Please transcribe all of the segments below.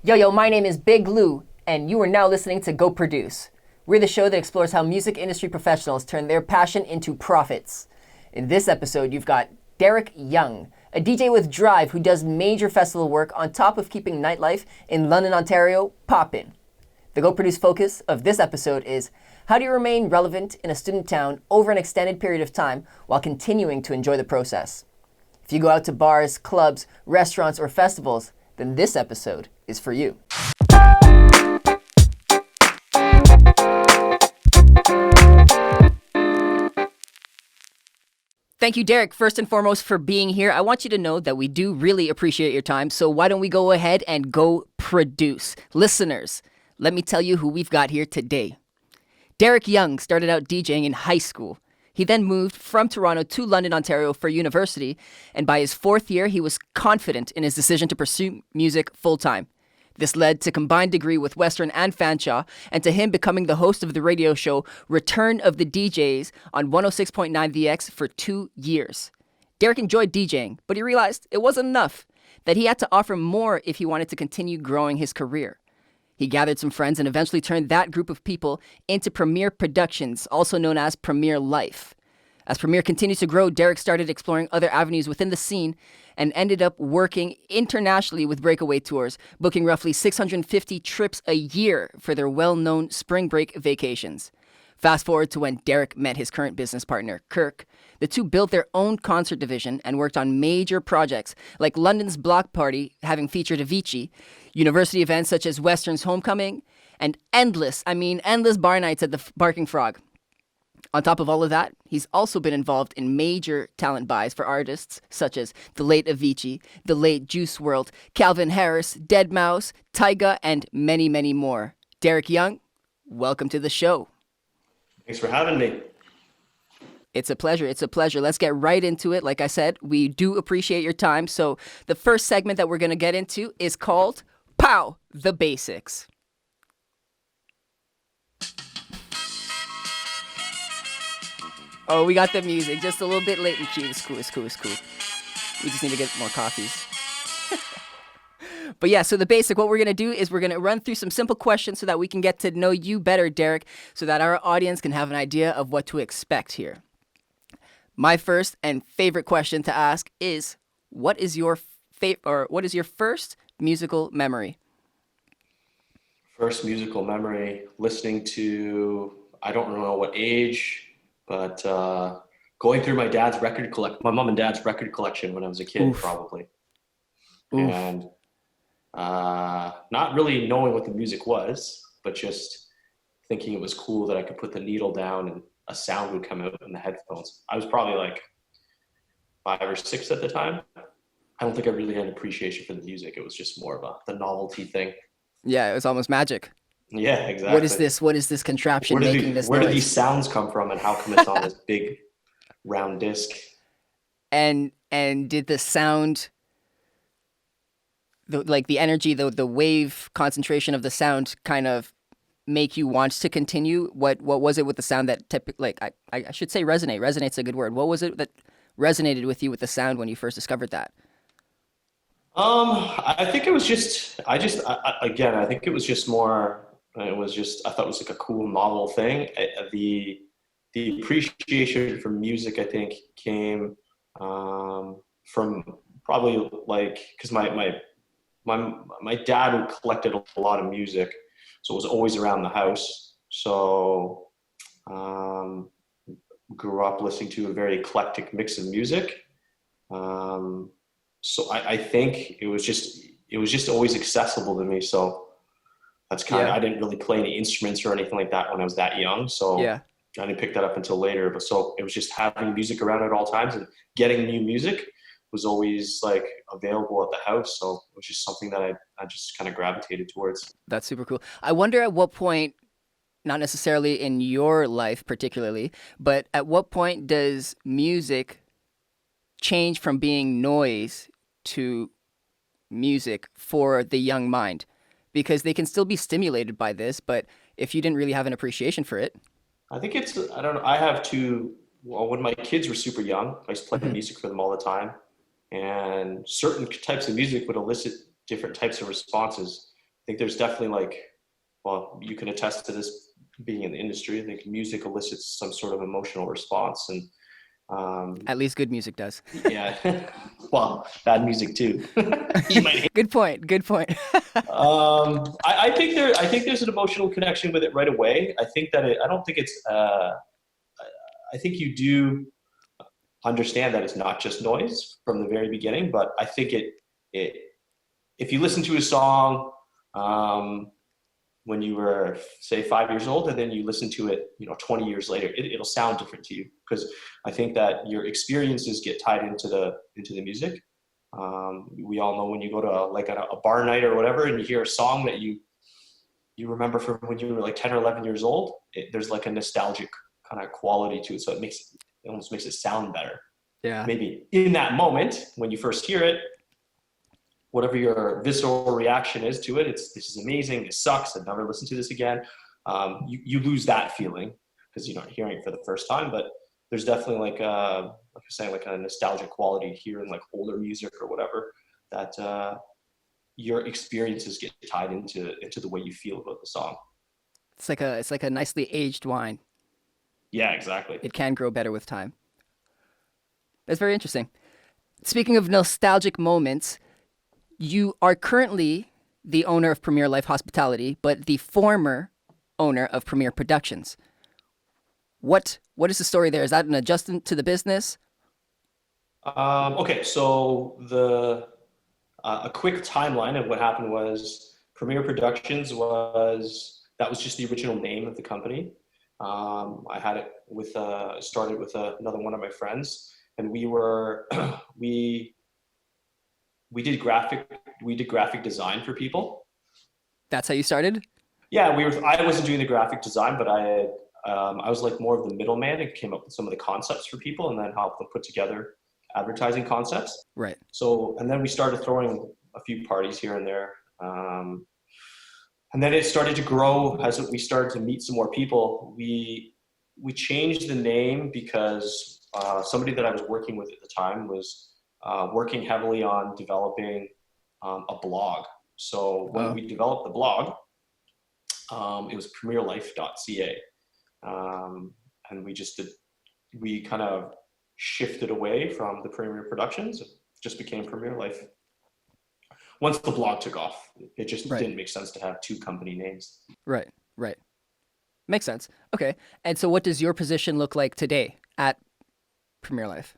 Yo, my name is Big Lou, and you are now listening to Go Produce. We're the show that explores how music industry professionals turn their passion into profits. In this episode, you've got Derek Hsiung, a DJ with drive who does major festival work on top of keeping nightlife in London, Ontario poppin'. The Go Produce focus of this episode is how do you remain relevant in a student town over an extended period of time while continuing to enjoy the process? If you go out to bars, clubs, restaurants, or festivals, then this episode is for you. Thank you, Derek, first and foremost, for being here. I want you to know that we do really appreciate your time, so why don't we go ahead and go produce. Listeners, let me tell you who we've got here today. Derek Hsiung started out DJing in high school. He then moved from Toronto to London, Ontario for university, and by his fourth year, he was confident in his decision to pursue music full-time. This led to combined degree with Western and Fanshawe, and to him becoming the host of the radio show Return of the DJs on 106.9 VX for 2 years. Derek enjoyed DJing, but he realized it wasn't enough, that he had to offer more if he wanted to continue growing his career. He gathered some friends and eventually turned that group of people into Premier Productions, also known as Premier Life. As Premier continued to grow, Derek started exploring other avenues within the scene and ended up working internationally with Breakaway Tours, booking roughly 650 trips a year for their well-known spring break vacations. Fast forward to when Derek met his current business partner, Kirk. The two built their own concert division and worked on major projects like London's Block Party, having featured Avicii, university events such as Western's Homecoming, and endless bar nights at the Barking Frog. On top of all of that, he's also been involved in major talent buys for artists such as the late Avicii, the late Juicewrld, Calvin Harris, deadmau5, Tyga, and many, many more. Derek Hsiung, welcome to the show. Thanks for having me. It's a pleasure. It's a pleasure. Let's get right into it. Like I said, we do appreciate your time. So the first segment that we're going to get into is called POW, the Basics. Oh, we got the music. Just a little bit late in cue. It's cool. We just need to get more coffees. But yeah, so the basic, what we're going to do is we're going to run through some simple questions so that we can get to know you better, Derek, so that our audience can have an idea of what to expect here. My first and favorite question to ask is, what is your first musical memory? First musical memory, listening to, I don't know what age, but going through my mom and dad's record collection when I was a kid. Oof. Probably. Oof. And not really knowing what the music was, but just thinking it was cool that I could put the needle down and a sound would come out in the headphones. I was probably like 5 or 6 at the time. I don't think I really had an appreciation for the music. It was just more of the novelty thing. Yeah, it was almost magic. Yeah, exactly. What is this contraption making this noise? Where do these sounds come from, and how come it's on this big round disc? And did the sound, the energy, the wave concentration of the sound kind of make you want to continue? What was it with the sound that typically, I should say resonate. Resonate's a good word. What was it that resonated with you with the sound when you first discovered that? I think it was just, I think it was just more, I thought it was like a cool novel thing. The appreciation for music, I think, came from probably because my dad collected a lot of music, so it was always around the house. So grew up listening to a very eclectic mix of music. So I think it was just always accessible to me. So that's kind of, I didn't really play any instruments or anything like that when I was that young. So I didn't pick that up until later. But so it was just having music around at all times, and getting new music was always like available at the house. So it was just something that I just kind of gravitated towards. That's super cool. I wonder at what point, not necessarily in your life particularly, but at what point does music change from being noise to music for the young mind? Because they can still be stimulated by this, but if you didn't really have an appreciation for it. I think I don't know. I have when my kids were super young, I used to play music for them all the time. And certain types of music would elicit different types of responses. think there's definitely like, well, you can attest to this being in the industry. I think music elicits some sort of emotional response, and At least good music does. yeah, well, bad music too. You might hate. Good point. Good point. I think there's an emotional connection with it right away. I think that I don't think it's. I think you do understand that it's not just noise from the very beginning, but I think it if you listen to a song when you were, say, 5 years old, and then you listen to it, 20 years later, it'll sound different to you, because I think that your experiences get tied into the music. We all know when you go to a bar night or whatever, and you hear a song that you remember from when you were like 10 or 11 years old, there's like a nostalgic kind of quality to it. So it almost makes it sound better. Yeah. Maybe in that moment when you first hear it, whatever your visceral reaction is to it, this is amazing, this sucks, I'd never listen to this again. You lose that feeling because you're not hearing it for the first time. But there's definitely like you're saying, like a nostalgic quality to hearing like older music or whatever, that your experiences get tied into the way you feel about the song. It's like a nicely aged wine. Yeah, exactly. It can grow better with time. That's very interesting. Speaking of nostalgic moments, you are currently the owner of Premier Life Hospitality, but the former owner of Premier Productions. What is the story there? Is that an adjustment to the business? Okay, so a quick timeline of what happened was Premier Productions was just the original name of the company. I had it started with another one of my friends, and we did graphic design for people. That's how you started? Yeah, I wasn't doing the graphic design, but I was like more of the middleman and came up with some of the concepts for people, and then helped them put together advertising concepts. Right. So, and then we started throwing a few parties here and there. And then it started to grow as we started to meet some more people. We changed the name because somebody that I was working with at the time was working heavily on developing a blog. So when we developed the blog, it was premierlife.ca. And we kind of shifted away from the Premier Productions. It just became Premier Life. Once the blog took off, it just didn't make sense to have two company names. Right. Makes sense. Okay. And so what does your position look like today at Premier Life?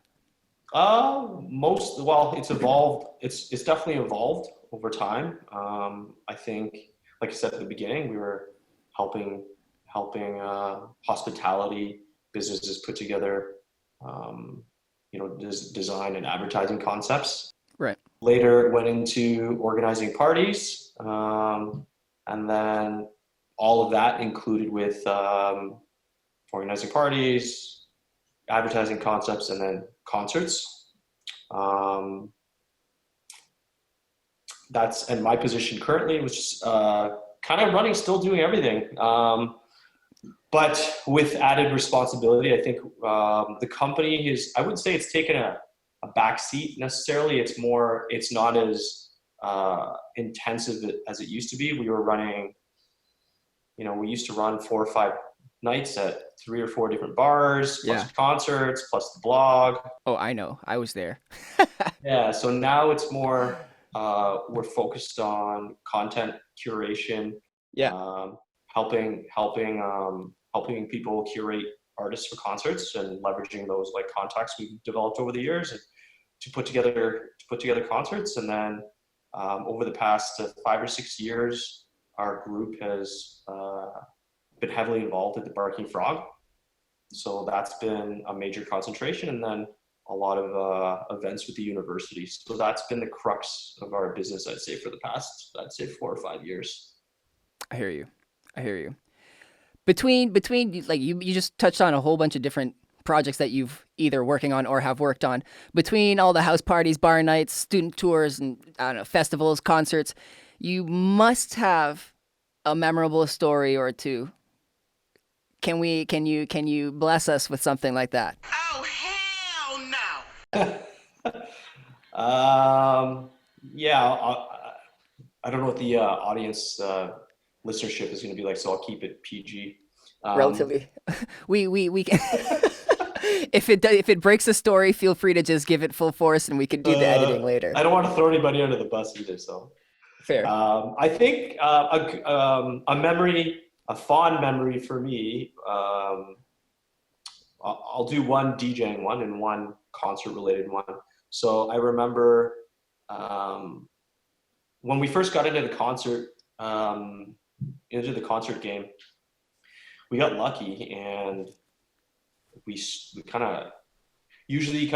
It's evolved. It's definitely evolved over time. I think, like I said at the beginning, we were helping hospitality businesses put together, design and advertising concepts. Right. Later, it went into organizing parties, and then all of that included with organizing parties, advertising concepts, and then concerts. And my position currently was just kind of running, still doing everything, but with added responsibility. I think the company I wouldn't say it's taken a back seat necessarily. It's not as intensive as it used to be. We were running, we used to run 4 or 5 nights at 3 or 4 different bars, plus concerts, plus the blog. Oh, I know. I was there. Yeah. So now it's more, we're focused on content curation. Yeah. Helping people curate artists for concerts and leveraging those like contacts we've developed over the years to put together concerts. And then over the past 5 or 6 years, our group has been heavily involved at the Barking Frog. So that's been a major concentration, and then a lot of events with the university. So that's been the crux of our business, I'd say, for the past 4 or 5 years. I hear you. Between like you just touched on a whole bunch of different projects that you've either working on or have worked on. Between all the house parties, bar nights, student tours, and I don't know, festivals, concerts, you must have a memorable story or two. Can you bless us with something like that? Oh hell no! Yeah, I don't know what the audience listenership is going to be like, so I'll keep it PG. Relatively. We can if it breaks the story, feel free to just give it full force and we can do the editing later. I don't want to throw anybody under the bus either, so. Fair. I think a memory, a fond memory for me. I'll do one DJing one and one concert related one. So I remember when we first got into the concert game, we got lucky and we kind of usually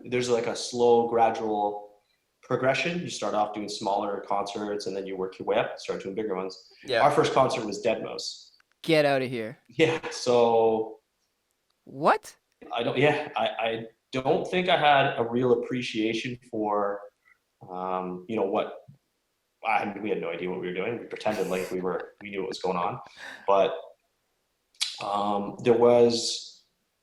there's like a slow gradual progression. You start off doing smaller concerts and then you work your way up, start doing bigger ones. Yeah. Our first concert was Deadmau5. Get out of here. Yeah. So what? I don't think I had a real appreciation for, what, I mean, we had no idea what we were doing. We pretended like we knew what was going on, but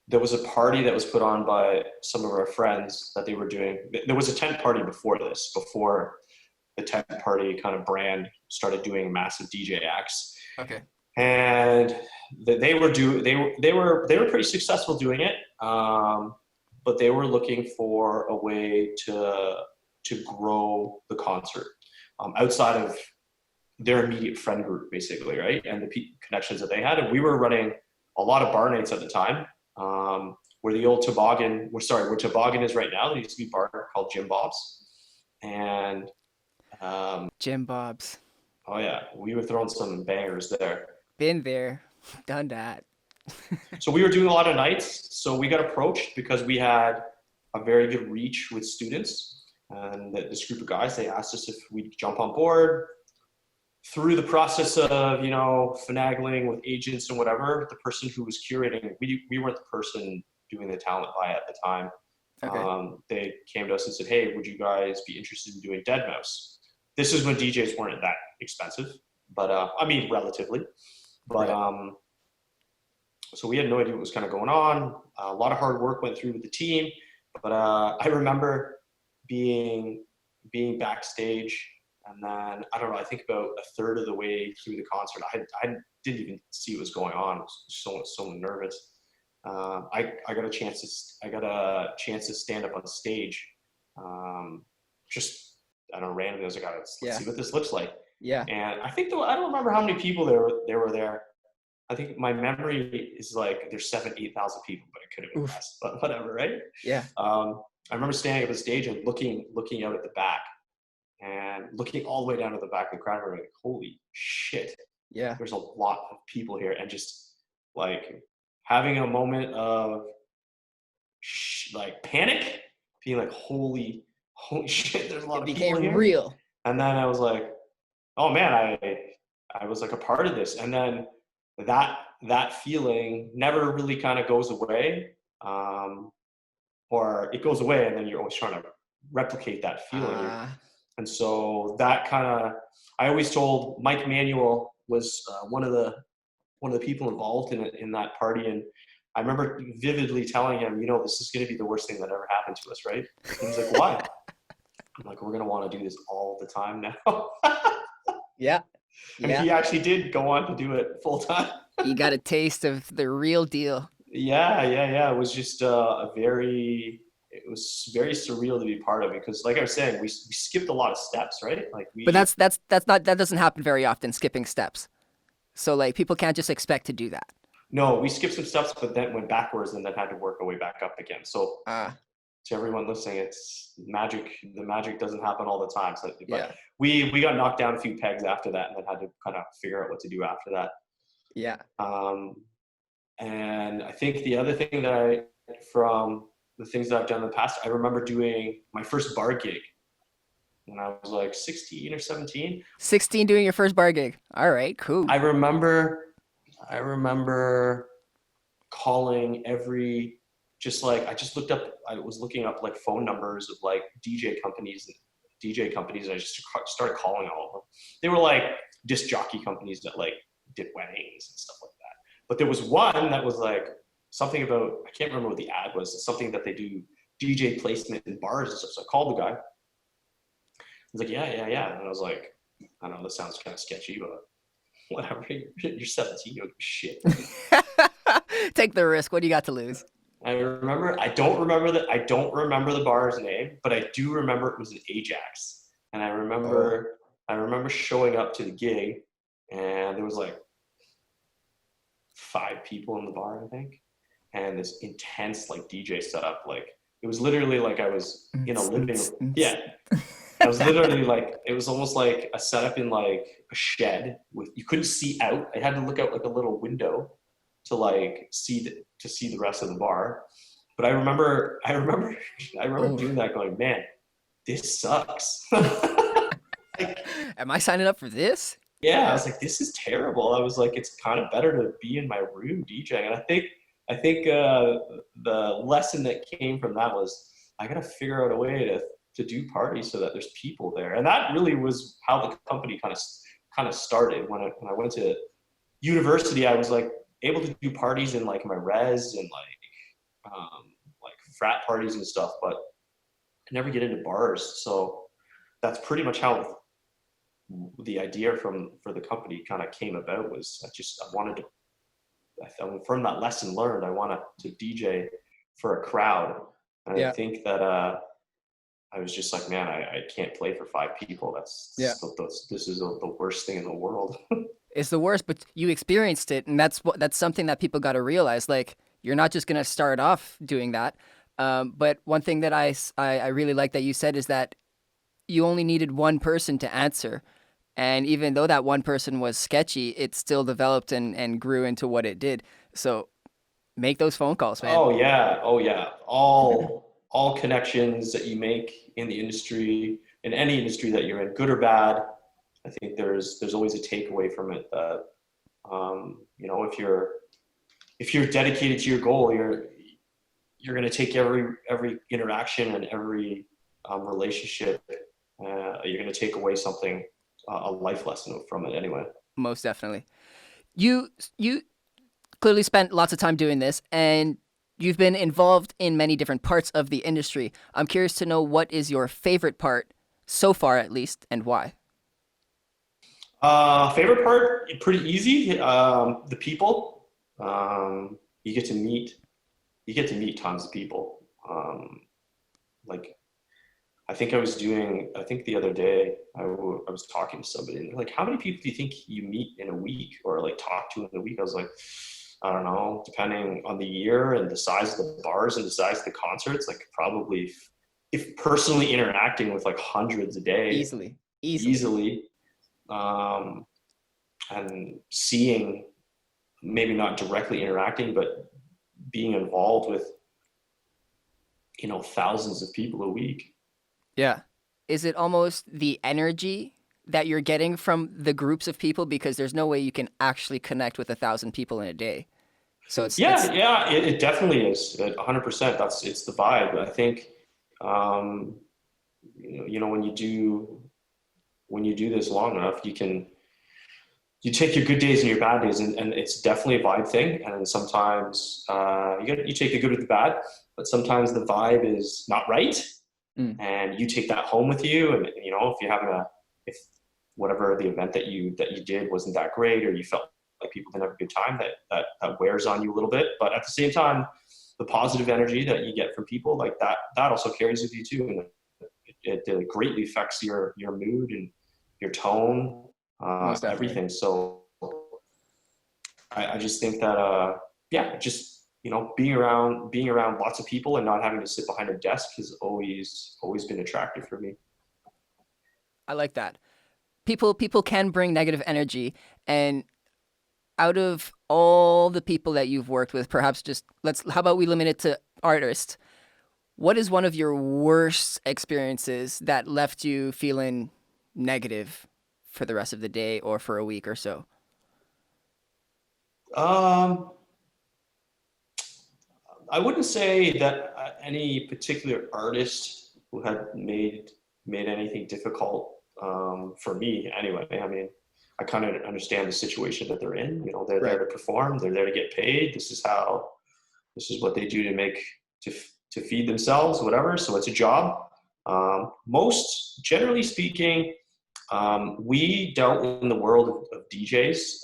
there was a party that was put on by some of our friends that they were doing. There was a tent party before the tent party kind of brand started doing massive DJ acts. Okay. And they were pretty successful doing it, but they were looking for a way to grow the concert outside of their immediate friend group, basically, right? And the connections that they had. And we were running a lot of bar nights at the time, where the old Toboggan, where Toboggan is right now. There used to be a bar called Jim Bob's, and Jim Bob's. Oh yeah, we were throwing some bangers there. Been there, done that. So we were doing a lot of nights. So we got approached because we had a very good reach with students, and this group of guys, they asked us if we'd jump on board. Through the process of, finagling with agents and whatever, the person who was curating, we weren't the person doing the talent buy at the time. Okay. They came to us and said, hey, would you guys be interested in doing Deadmau5? This is when DJs weren't that expensive, but relatively. But so we had no idea what was kind of going on. A lot of hard work went through with the team, but I remember being backstage. And then, I don't know, I think about a third of the way through the concert, I didn't even see what was going on. I was so nervous. I got a chance to stand up on stage. Just, I don't know, randomly, I was like, let's see what this looks like. Yeah. And I think, I don't remember how many people there were there. I think my memory is like, there's 7,000-8,000 people, but it could have been less, but whatever, right? Yeah. I remember standing up on stage and looking out at the back. And looking all the way down to the back of the crowd, we're like, holy shit. Yeah. There's a lot of people here. And just like having a moment of panic, being like, holy shit, there's a lot of people here. It became real. And then I was like, oh man, I was like a part of this. And then that feeling never really kind of goes away. Or it goes away and then you're always trying to replicate that feeling. And so that I always told Mike Manuel was one of the people involved in that party. And I remember vividly telling him, this is going to be the worst thing that ever happened to us, right? And he's like, why? I'm like, we're going to want to do this all the time now. Yeah. And he actually did go on to do it full time. You got a taste of the real deal. Yeah. It was just it was very surreal to be part of, because like I was saying, we skipped a lot of steps, right? But that doesn't happen very often, skipping steps. So like people can't just expect to do that. No, we skipped some steps, but then went backwards and then had to work our way back up again. So to everyone listening, it's magic. The magic doesn't happen all the time. So we got knocked down a few pegs after that and then had to kind of figure out what to do after that. Yeah. And I think the other thing that from the things that I've done in the past, I remember doing my first bar gig when I was like 16 or 17. 16 doing your first bar gig. All right, cool. I remember calling I was looking up like phone numbers of like DJ companies. And I just started calling all of them. They were like disc jockey companies that like did weddings and stuff like that. But there was one that was like something about, I can't remember what the ad was. It's something that they do DJ placement in bars and stuff. So I called the guy. He's like, yeah. And I was like, I don't know, this sounds kind of sketchy, but whatever. You're 17, you don't give a shit. Take the risk. What do you got to lose? I don't remember the bar's name, but I do remember it was an Ajax. And I remember showing up to the gig, and there was like 5 people in the bar, I think. And this intense like DJ setup, like it was literally like I was in a living room. Yeah. I was literally like, it was almost like a setup in like a shed with, you couldn't see out. I had to look out like a little window to like see the rest of the bar. But I remember doing that going, man, this sucks. Like, Am I signing up for this? yeah, I was like, this is terrible. I was like, it's kind of better to be in my room DJing. And I think the lesson that came from that was I got to figure out a way to do parties so that there's people there. And that really was how the company kind of started. When I went to university, I was like able to do parties in like my res and like frat parties and stuff, but I never get into bars. So that's pretty much how the idea for the company kind of came about. Was I wanted to, from that lesson learned, I wanted to DJ for a crowd. And Yeah. I think that I was just like, man, I can't play for 5 people. This is the worst thing in the world. It's the worst, but you experienced it, and that's something that people got to realize. Like, you're not just gonna start off doing that. But one thing that I really like that you said is that you only needed one person to answer, and even though that one person was sketchy, it still developed and grew into what it did. So make those phone calls, man. Oh yeah. All connections that you make in the industry, in any industry that you're in, good or bad, I think there's always a takeaway from it that if you're dedicated to your goal, you're going to take every interaction and every relationship. You're going to take away something, a life lesson from it anyway. Most definitely. You clearly spent lots of time doing this, and you've been involved in many different parts of the industry. I'm curious to know, what is your favorite part so far, at least, and why? Favorite part, pretty easy. The people. You get to meet tons of people. Like, I think the other day I was talking to somebody, and they're like, how many people do you think you meet in a week or like talk to in a week? I was like, I don't know, depending on the year and the size of the bars and the size of the concerts, like probably if personally interacting with like hundreds a day. Easily. And seeing, maybe not directly interacting, but being involved with, thousands of people a week. Yeah. Is it almost the energy that you're getting from the groups of people? Because there's no way you can actually connect with 1,000 people in a day. So it definitely is 100%. It's the vibe. I think, when you do this long enough, you take your good days and your bad days, and it's definitely a vibe thing. And then sometimes you take the good with the bad, but sometimes the vibe is not right. And you take that home with you. And if whatever the event that you did wasn't that great, or you felt like people didn't have a good time, that wears on you a little bit. But at the same time, the positive energy that you get from people like that also carries with you too. And it greatly affects your mood and your tone, everything. So I just think that, being around lots of people and not having to sit behind a desk has always been attractive for me. I like that. People can bring negative energy, and out of all the people that you've worked with, perhaps how about we limit it to artists? What is one of your worst experiences that left you feeling negative for the rest of the day or for a week or so? I wouldn't say that any particular artist who had made anything difficult for me anyway. I mean, I kind of understand the situation that they're in. They're there to perform. They're there to get paid. This is what they do to feed themselves, whatever. So it's a job. Generally speaking, We dealt in the world of DJs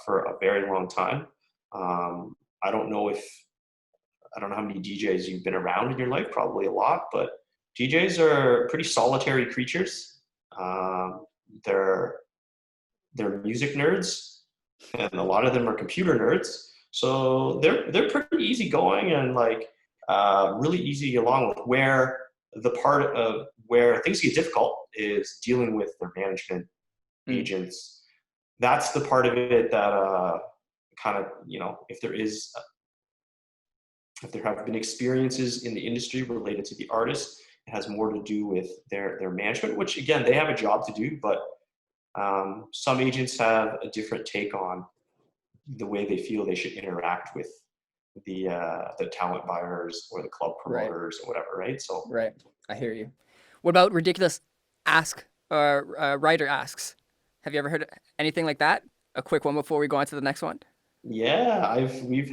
for a very long time. Um, I don't know if I don't know how many DJs you've been around in your life, probably a lot, but DJs are pretty solitary creatures. Um, they're they're music nerds, and a lot of them are computer nerds. So they're pretty easygoing and like really easy along with where the part of where things get difficult is dealing with their management Mm. agents. That's the part of it that kind of if there have been experiences in the industry related to the artist, it has more to do with their management, which again they have a job to do, but some agents have a different take on the way they feel they should interact with the talent buyers or the club Right. promoters or whatever, right? So Right. I hear you. What about ridiculous ask writer asks? Have you ever heard anything like that? A quick one before we go on to the next one. yeah, we've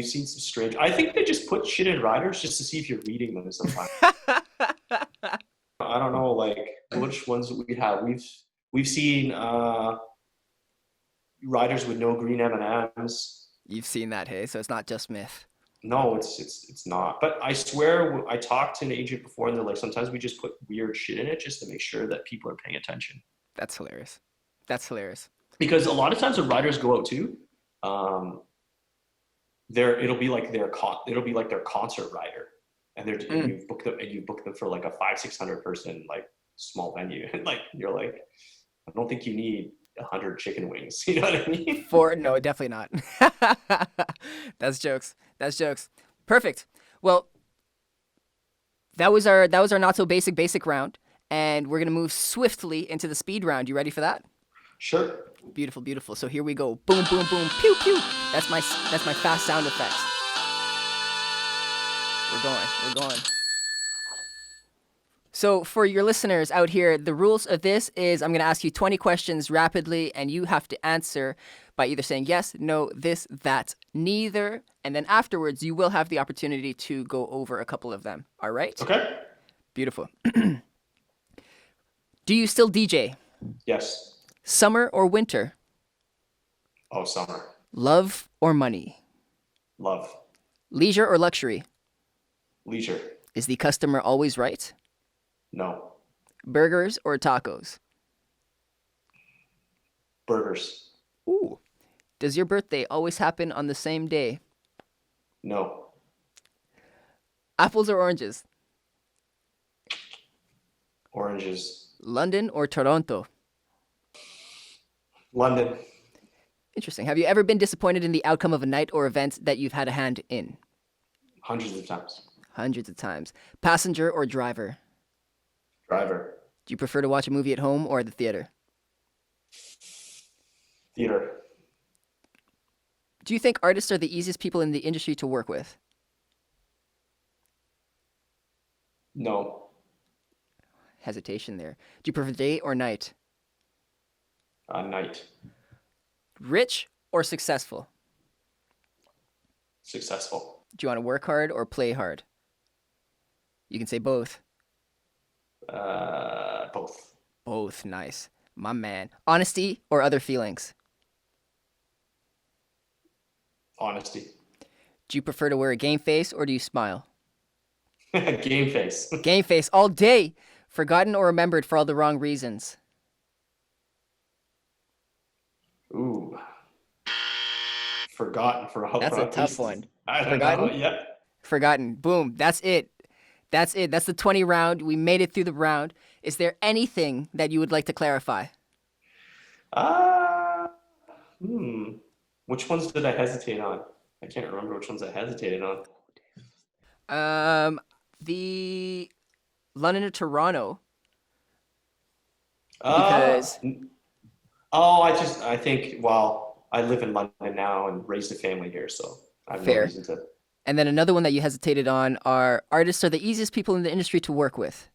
seen some strange. I think they just put shit in riders just to see if you're reading them sometimes. I don't know, like which ones we have. We've seen riders with no green M&Ms. You've seen that, hey? So it's not just myth. No, it's not. But I swear, I talked to an agent before, and they're like, sometimes we just put weird shit in it just to make sure that people are paying attention. That's hilarious. That's hilarious. Because a lot of times when riders go out too, it'll be like their concert rider, and and you book them for like a 500-600 person like small venue, and like you're like, I don't think you need 100 chicken wings. You know what I mean? No, definitely not. That's jokes. That's jokes. Perfect. Well, that was our not so basic round, and we're gonna move swiftly into the speed round. You ready for that? Sure. Beautiful, beautiful. So here we go. Boom, boom, boom. Pew, pew. That's my fast sound effects. We're going. So for your listeners out here, the rules of this is I'm going to ask you 20 questions rapidly, and you have to answer by either saying yes, no, this, that, neither. And then afterwards, you will have the opportunity to go over a couple of them. All right? Okay. Beautiful. Do you still DJ? Yes. Summer or winter? Oh, summer. Love or money? Love. Leisure or luxury? Leisure. Is the customer always right? No. Burgers or tacos? Burgers. Ooh. Does your birthday always happen on the same day? No. Apples or oranges? Oranges. London or Toronto? London. Interesting. Have you ever been disappointed in the outcome of a night or event that you've had a hand in? Hundreds of times. Hundreds of times. Passenger or driver? Driver. Do you prefer to watch a movie at home or at the theater? Theater. Do you think artists are the easiest people in the industry to work with? No. Hesitation there. Do you prefer day or night? Night. Rich or successful? Successful. Do you want to work hard or play hard? You can say both. Both. Both, nice. My man. Honesty or other feelings? Honesty. Do you prefer to wear a game face or do you smile? Game face. Game face all day. Forgotten or remembered for all the wrong reasons? Ooh. Forgotten for all That's wrong a tough reasons. one. I don't Forgotten? know. Yeah. Forgotten. Boom. That's it. That's it. That's the 20 round. We made it through the round. Is there anything that you would like to clarify? Which ones did I hesitate on? I can't remember which ones I hesitated on. The London or Toronto. Uh, Because I think, well, I live in London now and raised a family here, so I have no Fair. reason to. And then another one that you hesitated on are artists are the easiest people in the industry to work with.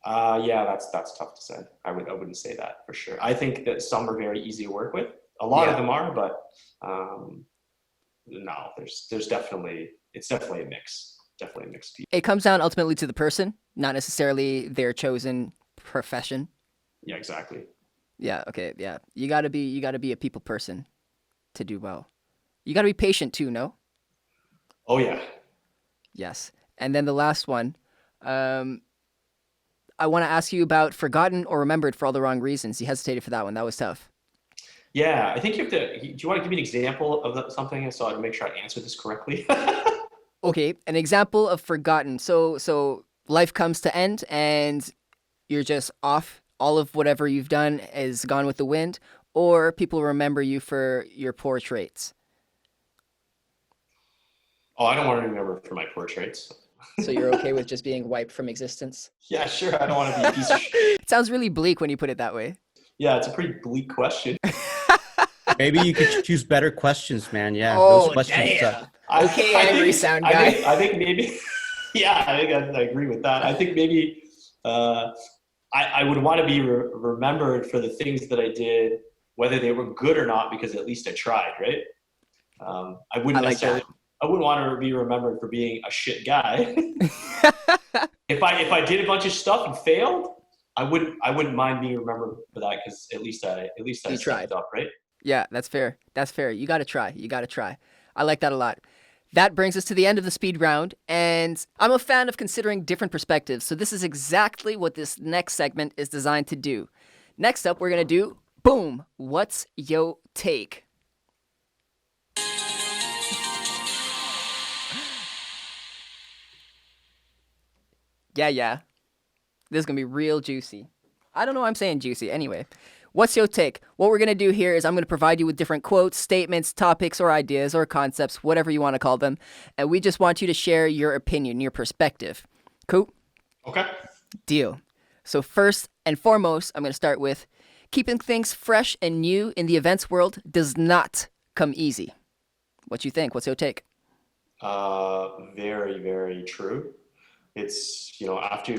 Yeah, that's tough to say. I wouldn't say that for sure. I think that some are very easy to work with. A lot of them are, but no, there's definitely a mix. Definitely a mix. It comes down ultimately to the person, not necessarily their chosen profession. Yeah, exactly. Yeah, okay, yeah. You gotta be a people person to do well. You gotta be patient too, no? Oh yeah. Yes. And then the last one, um, I want to ask you about forgotten or remembered for all the wrong reasons. You hesitated for that one. That was tough. Yeah, I think you have to. Do you want to give me an example of something so I can make sure I answer this correctly? Okay, an example of forgotten. So life comes to end and you're just off. All of whatever you've done is gone with the wind, or people remember you for your poor traits. Oh, I don't want to remember for my portraits. So you're okay with just being wiped from existence? Yeah, sure. I don't want to be a piece of. It sounds really bleak when you put it that way. Yeah, it's a pretty bleak question. Maybe you could choose better questions, man. Yeah, those Oh, questions damn. suck. Okay, angry sound guy. I think maybe. Yeah, I think I agree with that. I think maybe I would want to be remembered for the things that I did, whether they were good or not, because at least I tried, right? I wouldn't I like necessarily. that. I wouldn't want to be remembered for being a shit guy. If I did a bunch of stuff and failed, I wouldn't mind being remembered for that because at least I You stepped tried. up, right? Yeah, that's fair. That's fair. You got to try. You got to try. I like that a lot. That brings us to the end of the speed round, and I'm a fan of considering different perspectives. So this is exactly what this next segment is designed to do. Next up, we're gonna do boom. What's yo take? Yeah. This is gonna be real juicy. I don't know why I'm saying juicy. Anyway, what's your take? What we're gonna do here is I'm gonna provide you with different quotes, statements, topics, or ideas, or concepts, whatever you want to call them, and we just want you to share your opinion, your perspective. Cool? Okay. Deal. So first and foremost, I'm gonna start with keeping things fresh and new in the events world does not come easy. What you think? What's your take? Very, very true. It's, after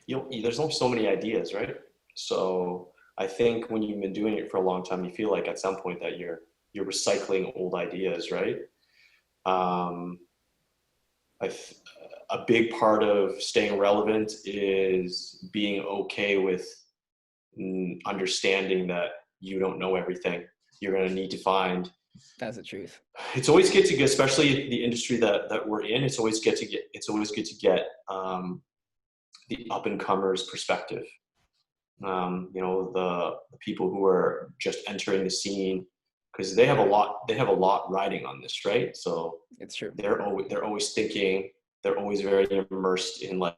there's only so many ideas, right? So I think when you've been doing it for a long time, you feel like at some point that you're recycling old ideas, right? Um, a big part of staying relevant is being okay with understanding that you don't know everything. You're going to need to find. That's the truth. It's always good to get, especially the industry that we're in. It's always good to get the up and comers perspective. The people who are just entering the scene, because they have a lot riding on this, right? So It's true. they're always thinking, they're always very immersed in like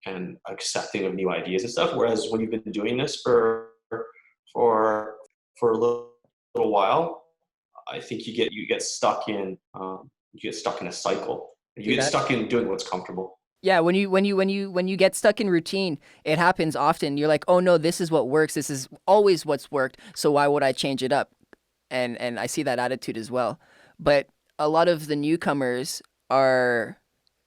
and accepting of new ideas and stuff. Whereas when you've been doing this for a little while, I think you get stuck in a cycle. You get stuck in doing what's comfortable. Yeah, when you get stuck in routine, it happens often. You're like, "Oh no, this is what works. This is always what's worked. So why would I change it up?" And I see that attitude as well. But a lot of the newcomers are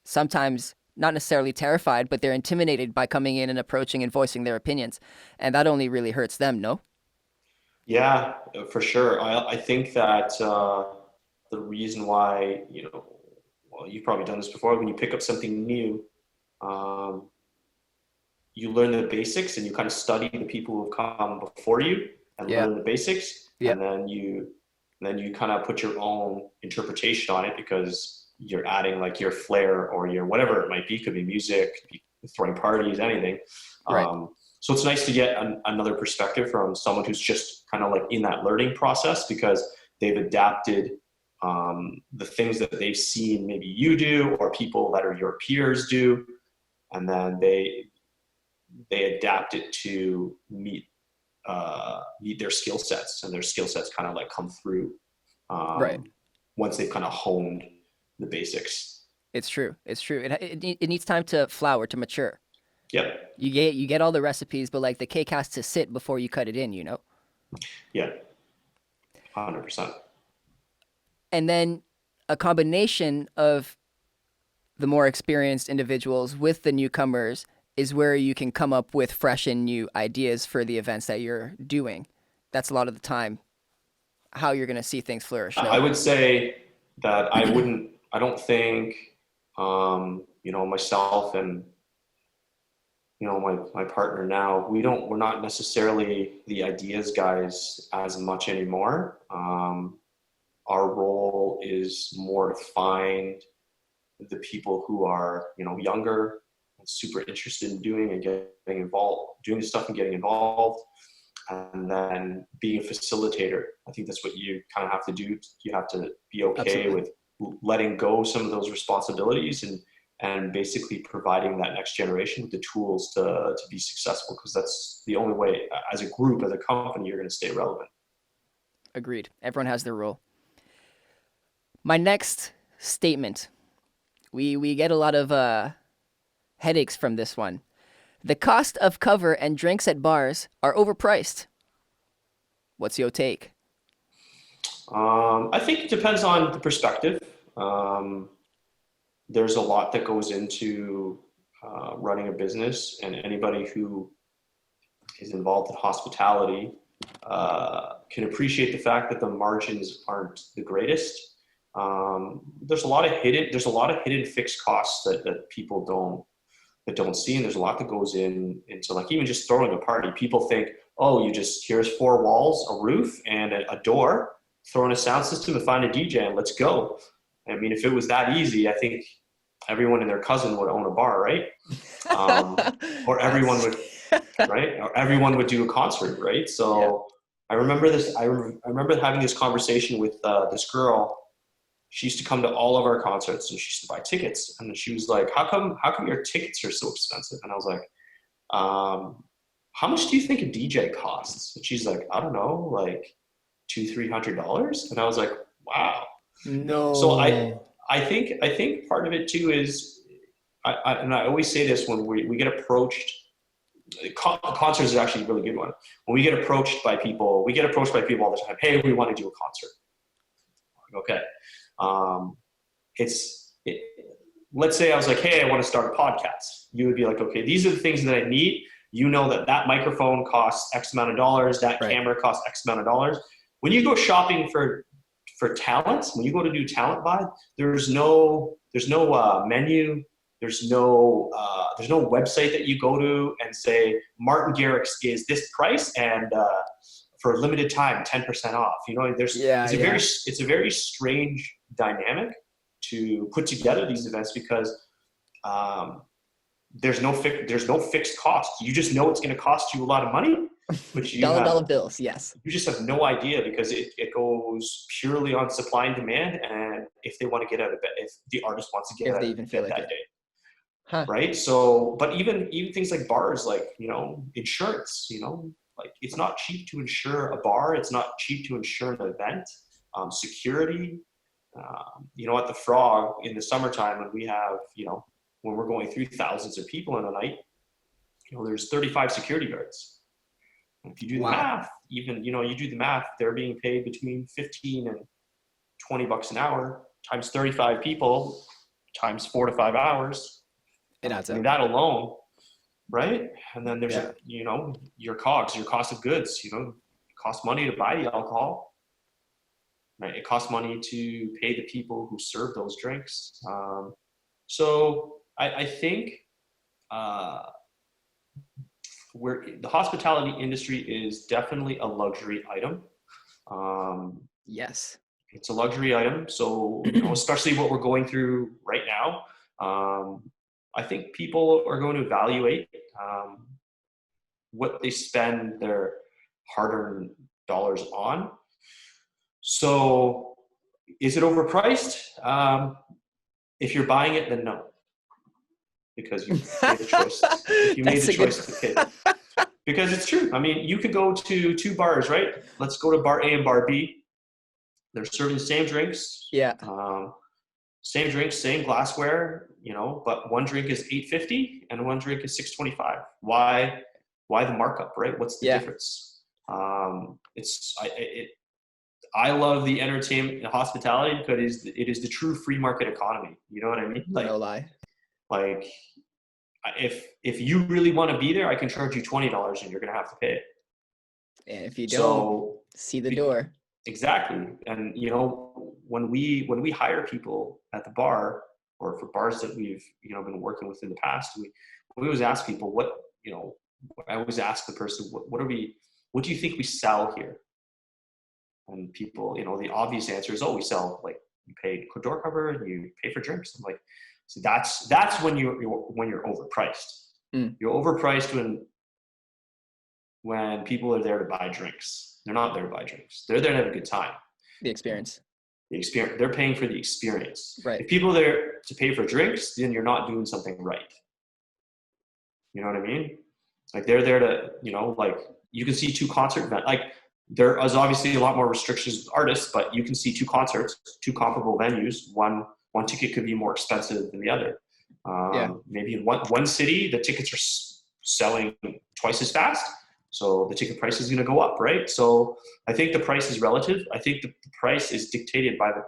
sometimes not necessarily terrified, but they're intimidated by coming in and approaching and voicing their opinions. And that only really hurts them, no? Yeah, for sure. I think that the reason why, well, you've probably done this before, when you pick up something new, um, you learn the basics and you kind of study the people who have come before you and Yeah. learn the basics. Yeah. And then you kind of put your own interpretation on it because you're adding like your flair or your whatever it might be. Could be music, could be throwing parties, anything. Right. So it's nice to get another perspective from someone who's just kind of like in that learning process because they've adapted the things that they've seen maybe you do or people that are your peers do, and then they adapt it to meet their skill sets, and their skill sets kind of like come through Right. once they've kind of honed the basics. It's true. It's true. It needs time to flower, to mature. Yep. You get all the recipes, but like the cake has to sit before you cut it in, Yeah. 100%. And then a combination of the more experienced individuals with the newcomers is where you can come up with fresh and new ideas for the events that you're doing. That's a lot of the time how you're going to see things flourish. No? I would say that I don't think, myself and my partner now, we're not necessarily the ideas guys as much anymore. Our role is more to find the people who are, younger and super interested in doing and getting involved, doing the stuff and getting involved, and then being a facilitator. I think that's what you kind of have to do. You have to be okay Absolutely. with letting go some of those responsibilities and basically providing that next generation with the tools to be successful, because that's the only way, as a group, as a company, you're going to stay relevant. Agreed. Everyone has their role. My next statement. We get a lot of headaches from this one. The cost of cover and drinks at bars are overpriced. What's your take? I think it depends on the perspective. There's a lot that goes into running a business, and anybody who is involved in hospitality can appreciate the fact that the margins aren't the greatest. There's a lot of hidden fixed costs that people don't see, and there's a lot that goes into like even just throwing a party. People think, oh, here's 4 walls, a roof, and a door, throw in a sound system and find a DJ and let's go. I mean, if it was that easy, I think everyone and their cousin would own a bar, right? Or everyone would, right? Or everyone would do a concert, right? So yeah. I remember this. I remember having this conversation with this girl. She used to come to all of our concerts and she used to buy tickets. And she was like, how come your tickets are so expensive? And I was like, how much do you think a DJ costs? And she's like, I don't know, like $200-$300. And I was like, wow. No. So I think part of it too is, I always say this when we get approached. Concerts is actually a really good one. When we get approached by people all the time. Hey, we want to do a concert. Okay. Let's say I was like, hey, I want to start a podcast. You would be like, okay, these are the things that I need. You know that microphone costs X amount of dollars. That camera costs X amount of dollars. When you go shopping for talent, when you go to do talent buy, there's no menu. There's no website that you go to and say Martin Garrix is this price and for a limited time 10% off. It's a very strange dynamic to put together these events because there's no fixed cost. You just know it's going to cost you a lot of money, but dollar bills. Yes. You just have no idea because it goes purely on supply and demand, and if they want to get out of bed, if the artist wants to get out of bed that day. Huh. Right. So, but even things like bars, like, insurance, like it's not cheap to insure a bar. It's not cheap to insure an event. Security, at the Frog in the summertime when we have, when we're going through thousands of people in a night, there's 35 security guards. If you do the math, even, you do the math, they're being paid between $15 and $20 an hour times 35 people times 4 to 5 hours. It adds up. I mean, up. that alone, right? And then there's, your COGS, your cost of goods, it costs money to buy the alcohol, right? It costs money to pay the people who serve those drinks. So I think the hospitality industry is definitely a luxury item. Yes. It's a luxury item. So, especially what we're going through right now, I think people are going to evaluate what they spend their hard-earned dollars on. So is it overpriced? If you're buying it, then no. Because you made the choice. You made the choice to pay. Because it's true. I mean, you could go to 2 bars, right? Let's go to bar A and bar B. They're serving the same drinks. Yeah. Same drinks, same glassware, but one drink is $8.50 and one drink is $6.25. Why the markup, right? What's the difference? I love the entertainment and hospitality because it is the true free market economy. You know what I mean? Like, no lie. Like, if you really want to be there, I can charge you $20 and you're going to have to pay it. And if you don't, see the door. Exactly. And, when we hire people at the bar or for bars that we've, been working with in the past, we always ask people, you know, I always ask the person, what do you think we sell here? And people, you know, the obvious answer is, oh, we sell, like, you pay door cover and you pay for drinks. I'm like, see, that's when you're overpriced. You're overpriced when people are there to buy drinks. They're not there to buy drinks. They're there to have a good time. The experience. They're paying for the experience. Right. If people are there to pay for drinks, then you're not doing something right. You know what I mean? Like, they're there to, you know, like, you can see 2 concert events. Like, there is obviously a lot more restrictions with artists, but you can see 2 concerts, 2 comparable venues. One ticket could be more expensive than the other. Maybe in one city, the tickets are selling twice as fast, so the ticket price is going to go up, right? So I think the price is relative. I think the price is dictated by the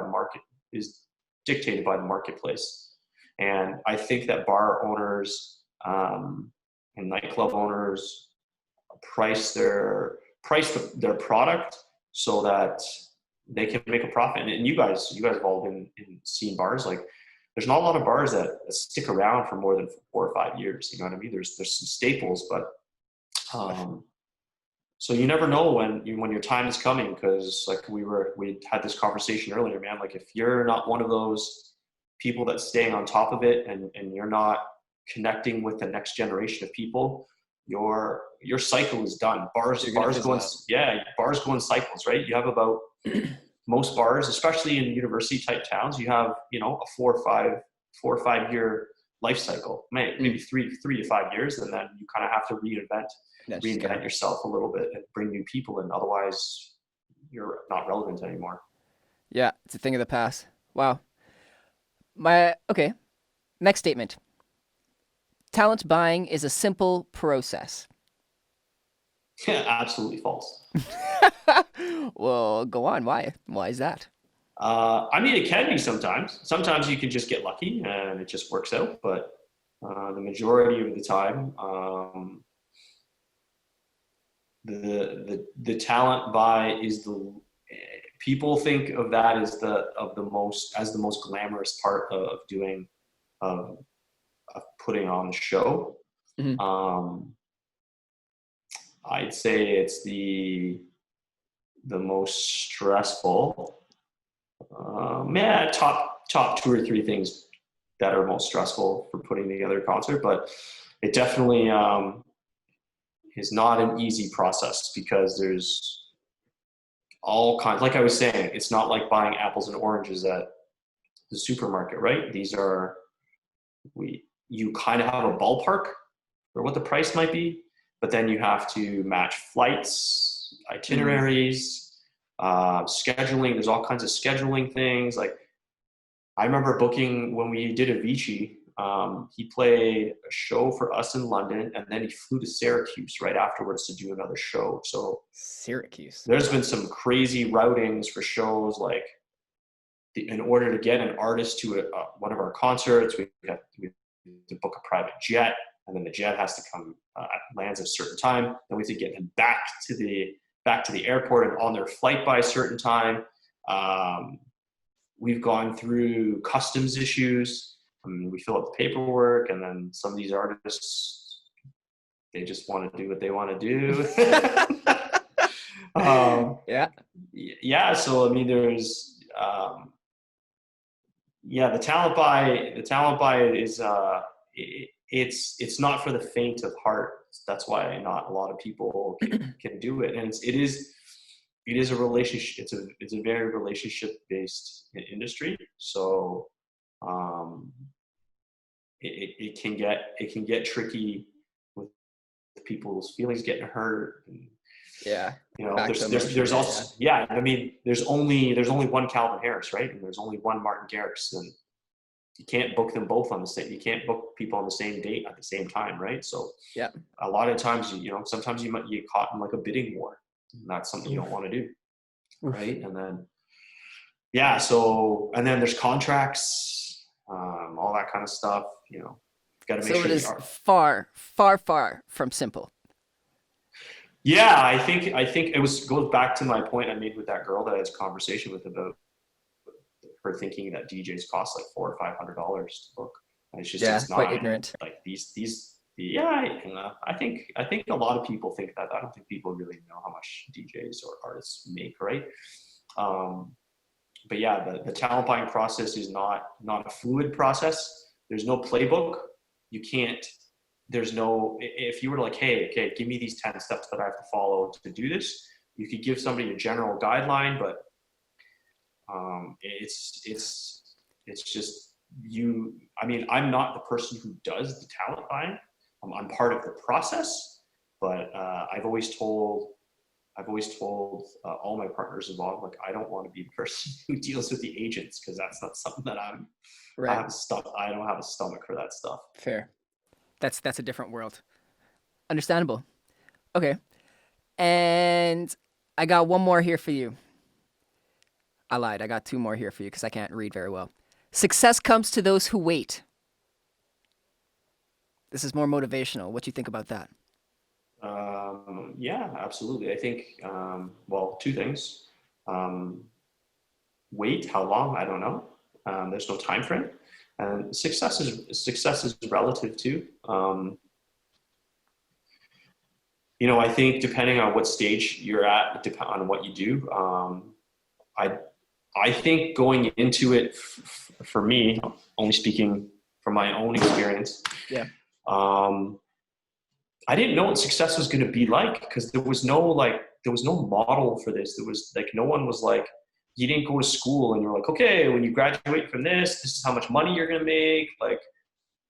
market, is dictated by the marketplace. And I think that bar owners and nightclub owners price their product so that they can make a profit. And you guys have all been seen bars. Like, there's not a lot of bars that stick around for more than 4 or 5 years. You know what I mean? There's some staples, but so you never know when your time is coming. Because, like, we had this conversation earlier, man. Like, if you're not one of those people that's staying on top of it, and you're not connecting with the next generation of people, your cycle is done. Bars go in cycles, right? You have about most bars, especially in university type towns, you have, you know, a 4 or 5 year life cycle, maybe 3 to 5 years, and then you kind of have to reinvent yourself a little bit and bring new people in. Otherwise, you're not relevant anymore. Yeah, it's a thing of the past. Wow. Okay. Next statement. Talent buying is a simple process. Yeah, absolutely false. Well, go on. Why? Why is that? I mean, it can be sometimes. Sometimes you can just get lucky and it just works out. But the majority of the time, the talent buy is people think of that as the most glamorous part of doing of putting on the show. Mm-hmm. I'd say it's the most stressful. Top 2 or 3 things that are most stressful for putting together a concert, but it definitely is not an easy process, because there's all kinds. Like I was saying, it's not like buying apples and oranges at the supermarket, right? You kind of have a ballpark for what the price might be, but then you have to match flights, itineraries, scheduling. There's all kinds of scheduling things. Like, I remember booking when we did Avicii. He played a show for us in London, and then he flew to Syracuse right afterwards to do another show. So Syracuse. There's been some crazy routings for shows. Like, in order to get an artist to one of our concerts, we have to book a private jet, and then the jet has to come, lands at a certain time. Then we have to get them back to the airport and on their flight by a certain time. We've gone through customs issues. We fill out the paperwork, and then some of these artists, they just want to do what they want to do. Yeah. So, I mean, there's, the talent buy is, it's not for the faint of heart. That's why not a lot of people can do it. And it is a relationship. It's a very relationship based industry. So, it can get tricky with people's feelings getting hurt. And, you know, there's also, I mean, there's only one Calvin Harris, right? And there's only one Martin Garrix, and you can't book them both on the same. You can't book people on the same date at the same time, right? So a lot of times, sometimes you might get caught in like a bidding war, and that's something you don't want to do, right? And then and then there's contracts, all that kind of stuff. You know, got to make sure. So it is far, far, far from simple. Yeah, I think it goes back to my point I made with that girl that I had a conversation with about her thinking that DJs cost like $400 or $500 to book. And it's just it's not quite ignorant. Like these Yeah, I think a lot of people think that. I don't think people really know how much DJs or artists make, right? But yeah, the talent buying process is not a fluid process. There's no playbook. You can't. There's no. If you were like, hey, okay, give me these 10 steps that I have to follow to do this. You could give somebody a general guideline, but it's just you. I mean, I'm not the person who does the talent buying. I'm part of the process, but I've always told all my partners involved, like, I don't want to be the person who deals with the agents, because that's not something that Right. I don't have a stomach for that stuff. Fair. That's a different world. Understandable. Okay. And I got one more here for you. I lied. I got two more here for you because I can't read very well. Success comes to those who wait. This is more motivational. What do you think about that? Yeah, absolutely. I think, well, two things. Wait, how long? I don't know. There's no time frame. And success is relative too. You know, I think depending on what stage you're at, depending on what you do, I think going into it, for me, only speaking from my own experience, Yeah. I didn't know what success was going to be like, because there was no model for this. There was like, no one was like, you didn't go to school and you're like, okay, when you graduate from this is how much money you're going to make. Like,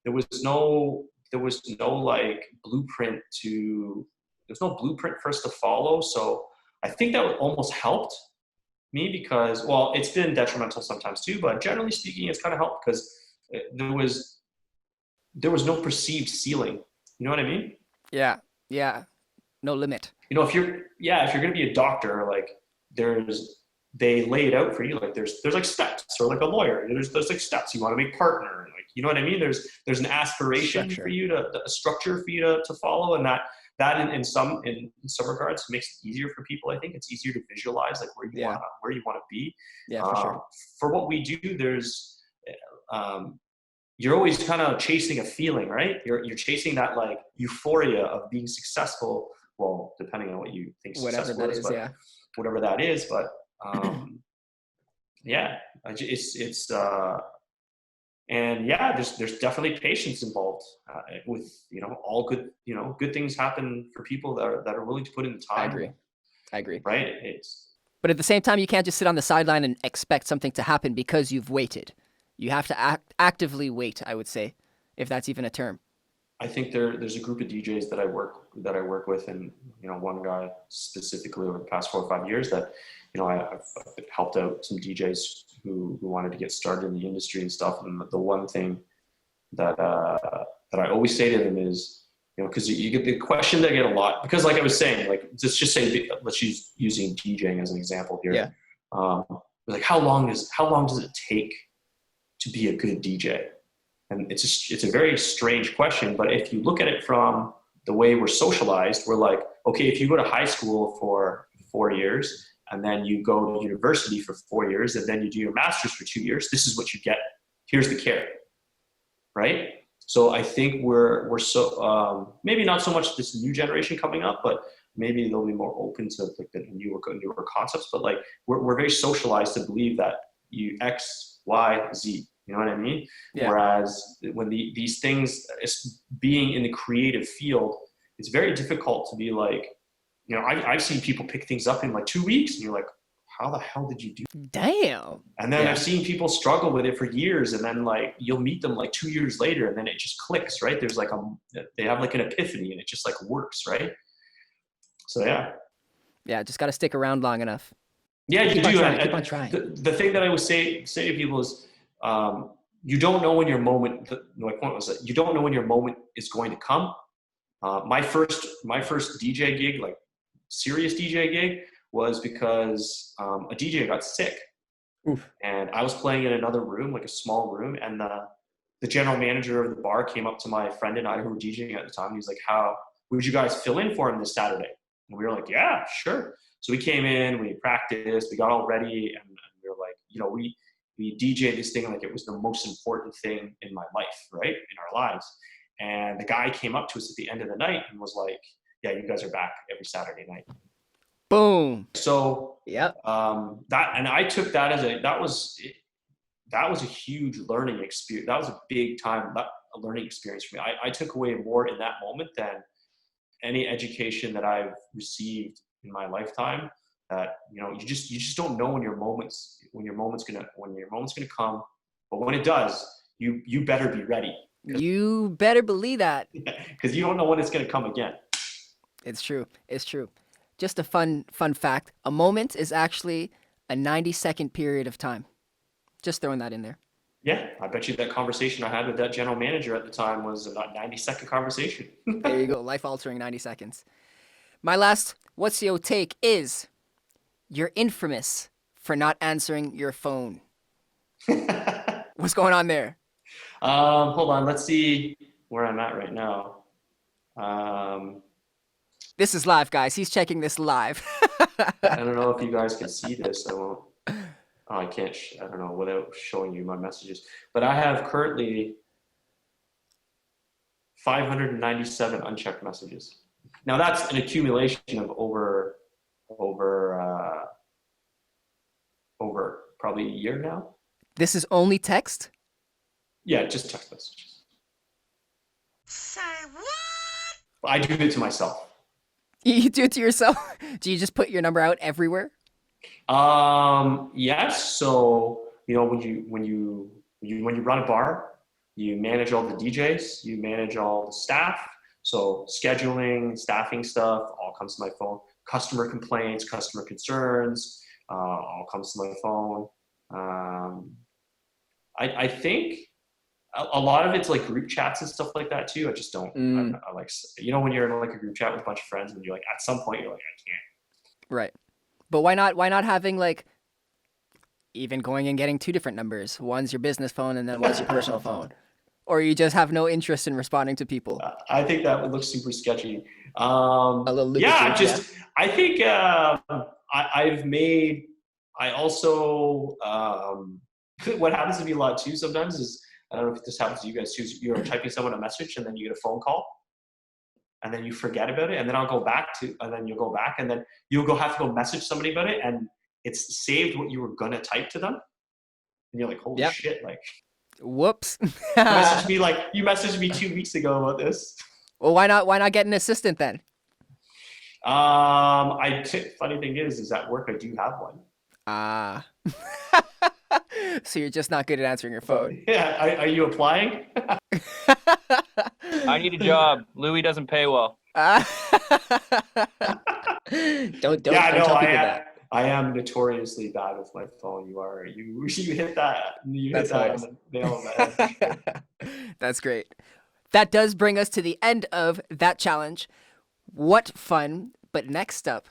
there was no like blueprint for us to follow. So I think that almost helped me, because, well, it's been detrimental sometimes too, but generally speaking, it's kind of helped because there was no perceived ceiling. You know what I mean? Yeah. Yeah. No limit. You know, if you're going to be a doctor, like, they lay it out for you. Like, there's like steps, or like a lawyer, there's like steps. You want to make partner, like, you know what I mean? There's an aspiration Structure. for you a structure for you to follow. And that in some regards makes it easier for people. I think it's easier to visualize, like, where you want to be. Yeah, for sure. For what we do, there's, you're always kind of chasing a feeling, right? You're chasing that like euphoria of being successful. Well, depending on what you think successful is, but whatever that is. But yeah, it's and yeah, there's definitely patience involved with, you know, all good, you know, good things happen for people that are willing to put in the time. I agree. Right. But at the same time, you can't just sit on the sideline and expect something to happen because you've waited. You have to actively wait, I would say, if that's even a term. I think there's a group of DJs that I work with, and, you know, one guy specifically over the past 4 or 5 years that, you know, I've helped out some DJs who wanted to get started in the industry and stuff. And the one thing that I always say to them is, you know, because you get the question that I get a lot, because, like I was saying, like, let's just say, let's use using DJing as an example here. Yeah. Like, how long does it take to be a good DJ? And it's a very strange question, but if you look at it from the way we're socialized, we're like, okay, if you go to high school for 4 years, and then you go to university for 4 years, and then you do your master's for 2 years, this is what you get. Here's the carrot, right? So I think we're so maybe not so much this new generation coming up, but maybe they'll be more open to like the newer concepts. But like, we're very socialized to believe that you X, Y, Z. You know what I mean? Yeah. Whereas when these things, being in the creative field, it's very difficult to be like, you know, I've seen people pick things up in like 2 weeks, and you're like, how the hell did you do that? Damn. And then I've seen people struggle with it for years, and then like you'll meet them like 2 years later, and then it just clicks, right? There's like they have like an epiphany, and it just like works, right? So yeah, just got to stick around long enough. Yeah, you do. Keep on trying. The thing that I would say to people is, you don't know when your moment. My point was that you don't know when your moment is going to come. My first DJ gig, like serious DJ gig, was because a DJ got sick. Oof. And I was playing in another room, like a small room, and the general manager of the bar came up to my friend and I, who were DJing at the time. He was like, "How would you guys fill in for him this Saturday?" And we were like, "Yeah, sure." So we came in, we practiced, we got all ready, and we were like, you know, we DJed this thing like it was the most important thing in my life, right? In our lives. And the guy came up to us at the end of the night and was like, yeah, you guys are back every Saturday night. Boom. So Yep. I took that as that was a huge learning experience. That was a big time a learning experience for me. I took away more in that moment than any education that I've received in my lifetime. That you just don't know when your moment's gonna come. But when it does, you better be ready. You better believe that. Because you don't know when it's gonna come again. It's true. It's true. Just a fun fact. A moment is actually a 90-second period of time. Just throwing that in there. Yeah, I bet you that conversation I had with that general manager at the time was a 90-second conversation. There you go. Life-altering 90 seconds. My last what's your take is you're infamous for not answering your phone. What's going on there? Hold on. Let's see where I'm at right now. This is live, guys. He's checking this live. I don't know if you guys can see this. I won't. Oh, I can't. I don't know without showing you my messages. But I have currently 597 unchecked messages. Now that's an accumulation of over probably a year now. This is only text? Yeah, just text messages. Say what? I do it to myself. You do it to yourself? Do you just put your number out everywhere? Yes. So when you run a bar, you manage all the DJs, you manage all the staff. So scheduling, staffing stuff all comes to my phone. Customer complaints, customer concerns, all comes to my phone. I think a lot of it's like group chats and stuff like that too. I just don't. I like when you're in like a group chat with a bunch of friends and you're like at some point you're like I can't. Right. But why not having like even going and getting two different numbers? One's your business phone and then one's your personal phone. Or you just have no interest in responding to people? I think that would look super sketchy. A little yeah, I think I also what happens to me a lot too sometimes is, I don't know if this happens to you guys too, you're typing someone a message and then you get a phone call and then you forget about it and then you'll go back and then you'll have to go message somebody about it and it's saved what you were gonna type to them and you're like, holy shit, like whoops. you messaged me 2 weeks ago about this. Well, why not get an assistant then? Funny thing is at work I do have one. So you're just not good at answering your phone. Yeah, are you applying? I need a job. Louis doesn't pay well. Don't tell people that. I am notoriously bad with my phone. You hit that. That's that on the nail on the head. That's great. That does bring us to the end of that challenge. What fun. But next up,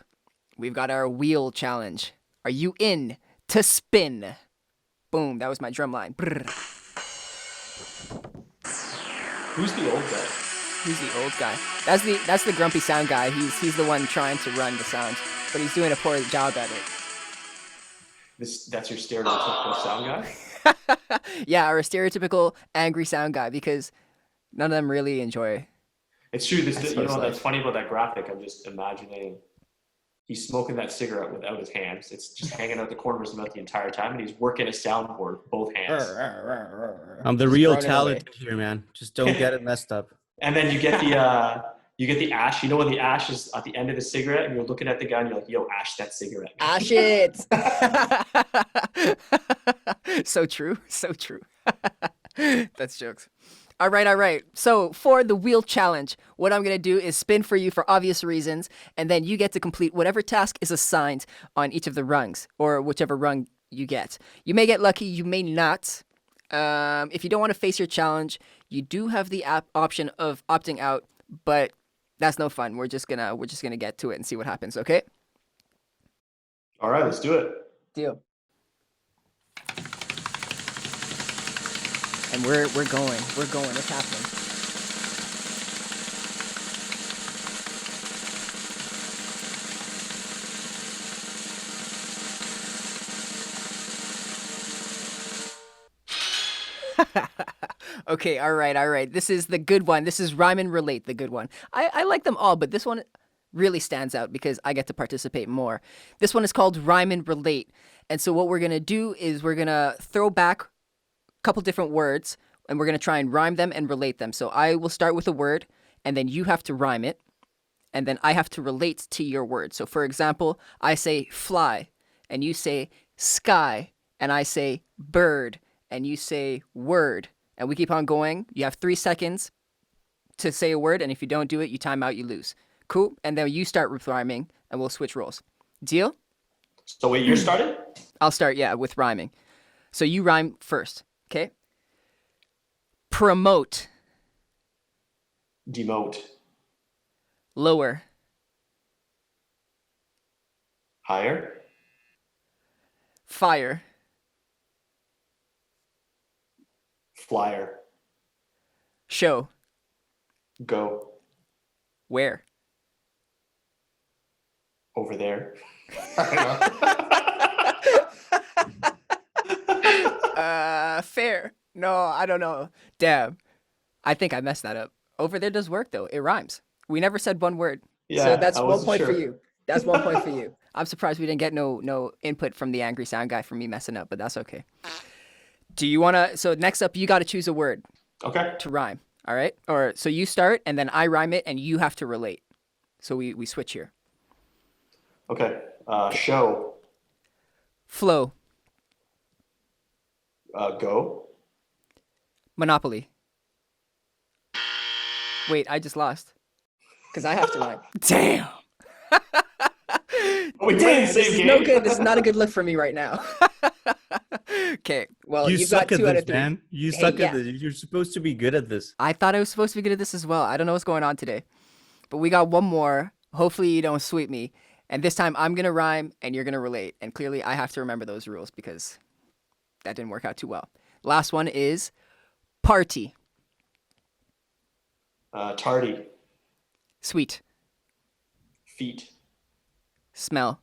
we've got our wheel challenge. Are you in to spin? Boom, that was my drum line. Brrr. Who's the old guy? Who's the old guy? That's the grumpy sound guy. He's the one trying to run the sound, but he's doing a poor job at it. That's your stereotypical sound guy? Yeah, or a stereotypical angry sound guy, because none of them really enjoy. It's true. That's funny about that graphic. I'm just imagining he's smoking that cigarette without his hands. It's just hanging out the corner of his mouth the entire time, and he's working a soundboard with both hands. I'm the real talent here, man. Just don't get it messed up. And then you get the ash. You know when the ash is at the end of the cigarette, and you're looking at the guy, and you're like, "Yo, ash that cigarette." Ash it. So true. So true. That's jokes. All right. So for the wheel challenge, what I'm going to do is spin for you for obvious reasons, and then you get to complete whatever task is assigned on each of the rungs, or whichever rung you get. You may get lucky, you may not. If you don't want to face your challenge, you do have the option of opting out, but that's no fun. We're just gonna get to it and see what happens, okay? All right, let's do it. Deal. And we're going. It's happening. Okay, all right. This is the good one. This is Rhyme and Relate, the good one. I like them all, but this one really stands out because I get to participate more. This one is called Rhyme and Relate. And so what we're going to do is we're going to throw back a couple different words and we're going to try and rhyme them and relate them. So I will start with a word and then you have to rhyme it and then I have to relate to your word. So for example, I say fly and you say sky and I say bird and you say word. And we keep on going. You have 3 seconds to say a word and if you don't do it, you time out, you lose. Cool? And then you start with rhyming and we'll switch roles. Deal? So wait, you're starting? I'll start, with rhyming. So you rhyme first, okay? Promote. Demote. Lower. Higher. Fire. Flyer. Show. Go. Where? Over there. I don't know. Fair. No, I don't know. Damn. I think I messed that up. Over there does work though. It rhymes. We never said one word. Yeah, So that's I 1 wasn't point for sure. you. That's 1 point for you. I'm surprised we didn't get no input from the angry sound guy for me messing up, but that's okay. Do you want to, so next up, you got to choose a word Okay. to rhyme. All right? Or so you start and then I rhyme it and you have to relate. So we switch here. Okay. Show. Flow. Go. Monopoly. Wait, I just lost. Because I have to rhyme. Damn. Oh, we played the This same is game. no good. This is not a good look for me right now. Okay. Well, You you've got suck at 2 out of this, 3. man. You Hey, suck yeah. at this. You're supposed to be good at this. I thought I was supposed to be good at this as well. I don't know what's going on today. But we got one more. Hopefully you don't sweep me. And this time I'm going to rhyme and you're going to relate. And clearly I have to remember those rules because that didn't work out too well. Last one is party. Tardy. Sweet. Feet. Smell.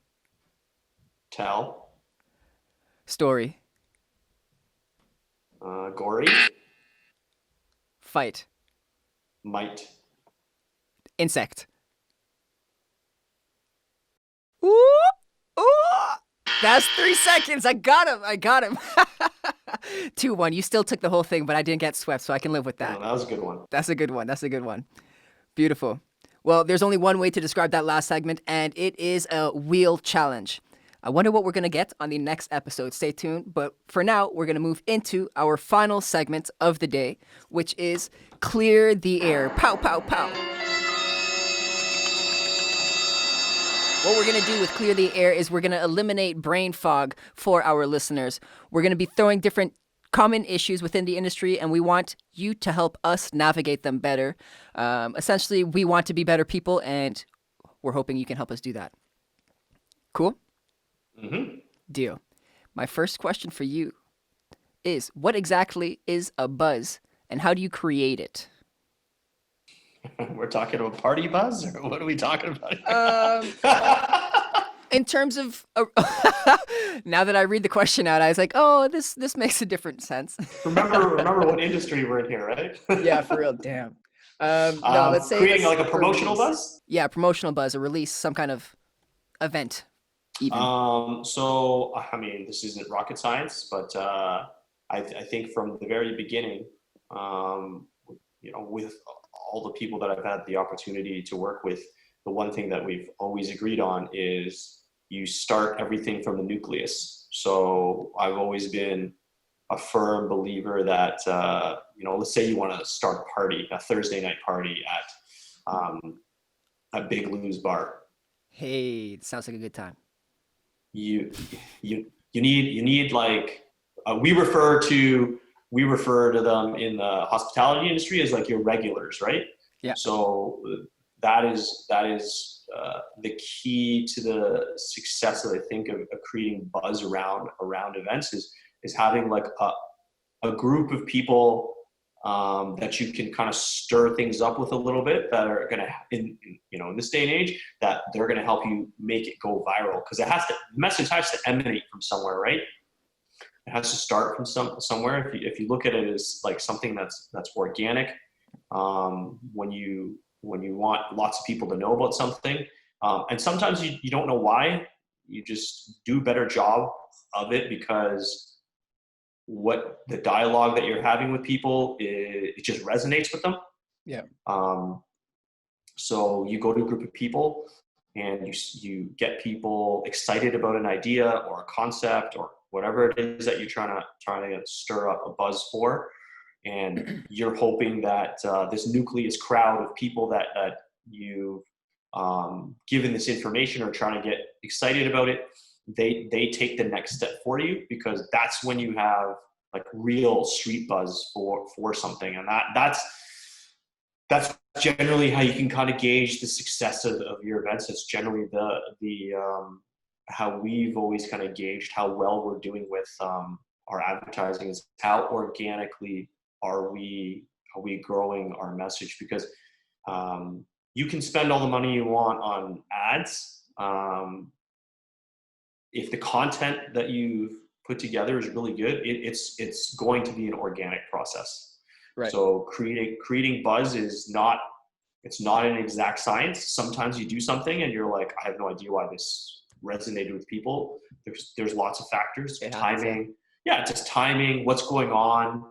Towel. Story. Gory. Fight. Might. Insect. Ooh, ooh. That's 3 seconds. I got him. 2-1. You still took the whole thing, but I didn't get swept, so I can live with that. Oh, that was a good one. That's a good one. Beautiful. Well, there's only one way to describe that last segment, and it is a wheel challenge. I wonder what we're going to get on the next episode. Stay tuned. But for now, we're going to move into our final segment of the day, which is Clear the Air. Pow, pow, pow. What we're going to do with Clear the Air is we're going to eliminate brain fog for our listeners. We're going to be throwing different common issues within the industry, and we want you to help us navigate them better. Essentially, we want to be better people, and we're hoping you can help us do that. Cool? Mm-hmm. Deal. My first question for you is, what exactly is a buzz, and how do you create it? We're talking about party buzz, or what are we talking about? In terms of, now that I read the question out, I was like, oh, this makes a different sense. remember what industry we're in here, right? Yeah, for real. Damn. No, let's say creating let's like a promotional release. buzz. Yeah, promotional buzz, a release, some kind of event. Even. So I mean, this isn't rocket science, but I think from the very beginning, with all the people that I've had the opportunity to work with, the one thing that we've always agreed on is you start everything from the nucleus. So I've always been a firm believer that, let's say you want to start a party, a Thursday night party at a Big Lou's bar. Hey, it sounds like a good time. You need like we refer to them in the hospitality industry as like your regulars, right? Yeah. So that is the key to the success that I think of creating buzz around events is having like a group of people that you can kind of stir things up with a little bit, that are going to, in this day and age, that they're going to help you make it go viral, because the message has to emanate from somewhere, right? has to start from somewhere. If you look at it as like something that's organic, when you want lots of people to know about something, and sometimes you don't know why, you just do a better job of it because what the dialogue that you're having with people, it just resonates with them. Yeah. So you go to a group of people and you get people excited about an idea or a concept or whatever it is that you're trying to stir up a buzz for. And you're hoping that this nucleus crowd of people that you've given this information or trying to get excited about it, they take the next step for you, because that's when you have like real street buzz for something. And that's generally how you can kind of gauge the success of your events. It's generally the how we've always kind of gauged how well we're doing with our advertising is how organically are we growing our message. Because you can spend all the money you want on ads. If the content that you've put together is really good, it's going to be an organic process. Right. So creating buzz it's not an exact science. Sometimes you do something and you're like, I have no idea why this resonated with people. There's lots of factors. Timing. Yeah, just timing, what's going on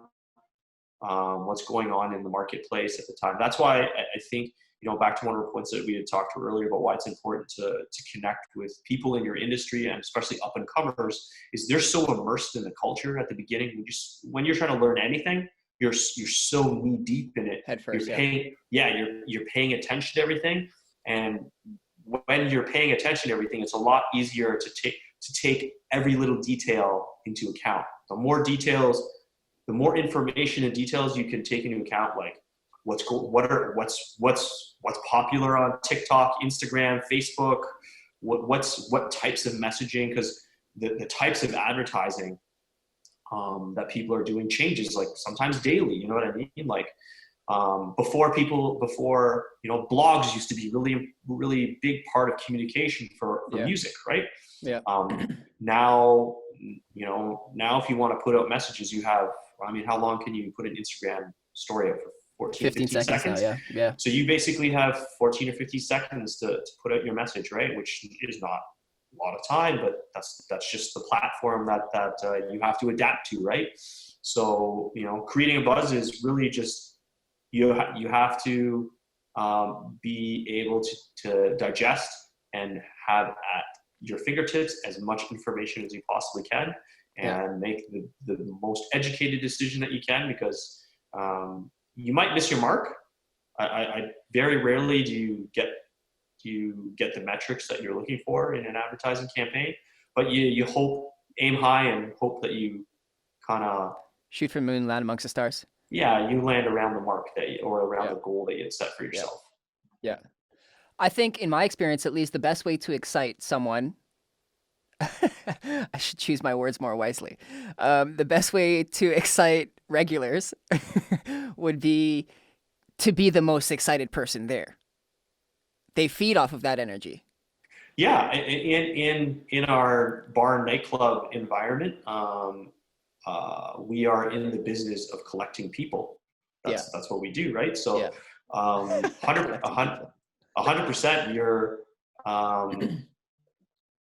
in the marketplace at the time. That's why I think, back to one of the points that we had talked to earlier about why it's important to connect with people in your industry, and especially up and comers, is they're so immersed in the culture at the beginning. When you're trying to learn anything, you're so knee deep in it. Head first, you're paying attention to everything. And when you're paying attention to everything, it's a lot easier to take every little detail into account. The more information and details you can take into account, like what's popular on TikTok, Instagram, Facebook, what types of messaging, because the types of advertising that people are doing changes, like sometimes daily, you know what I mean? Like before blogs used to be really, really big part of communication for music, right? Yeah. Now if you want to put out messages, you have, how long can you put an Instagram story up for? 15 seconds. Now, yeah. So you basically have 14 or 15 seconds to put out your message, right? Which is not a lot of time, but that's just the platform that you have to adapt to, right? So creating a buzz is really just you have to be able to digest and have at your fingertips as much information as you possibly can, and make the most educated decision that you can, because you might miss your mark. I very rarely do you get the metrics that you're looking for in an advertising campaign, but you aim high and hope that you kind of shoot for the moon, land amongst the stars. Yeah, you land around the mark or around the goal that you had set for yourself. Yeah. I think, in my experience, at least, the best way to excite someone, I should choose my words more wisely. The best way to excite regulars would be to be the most excited person there. They feed off of that energy. Yeah, in our bar and nightclub environment, we are in the business of collecting people. That's what we do, right? So, 100%, you're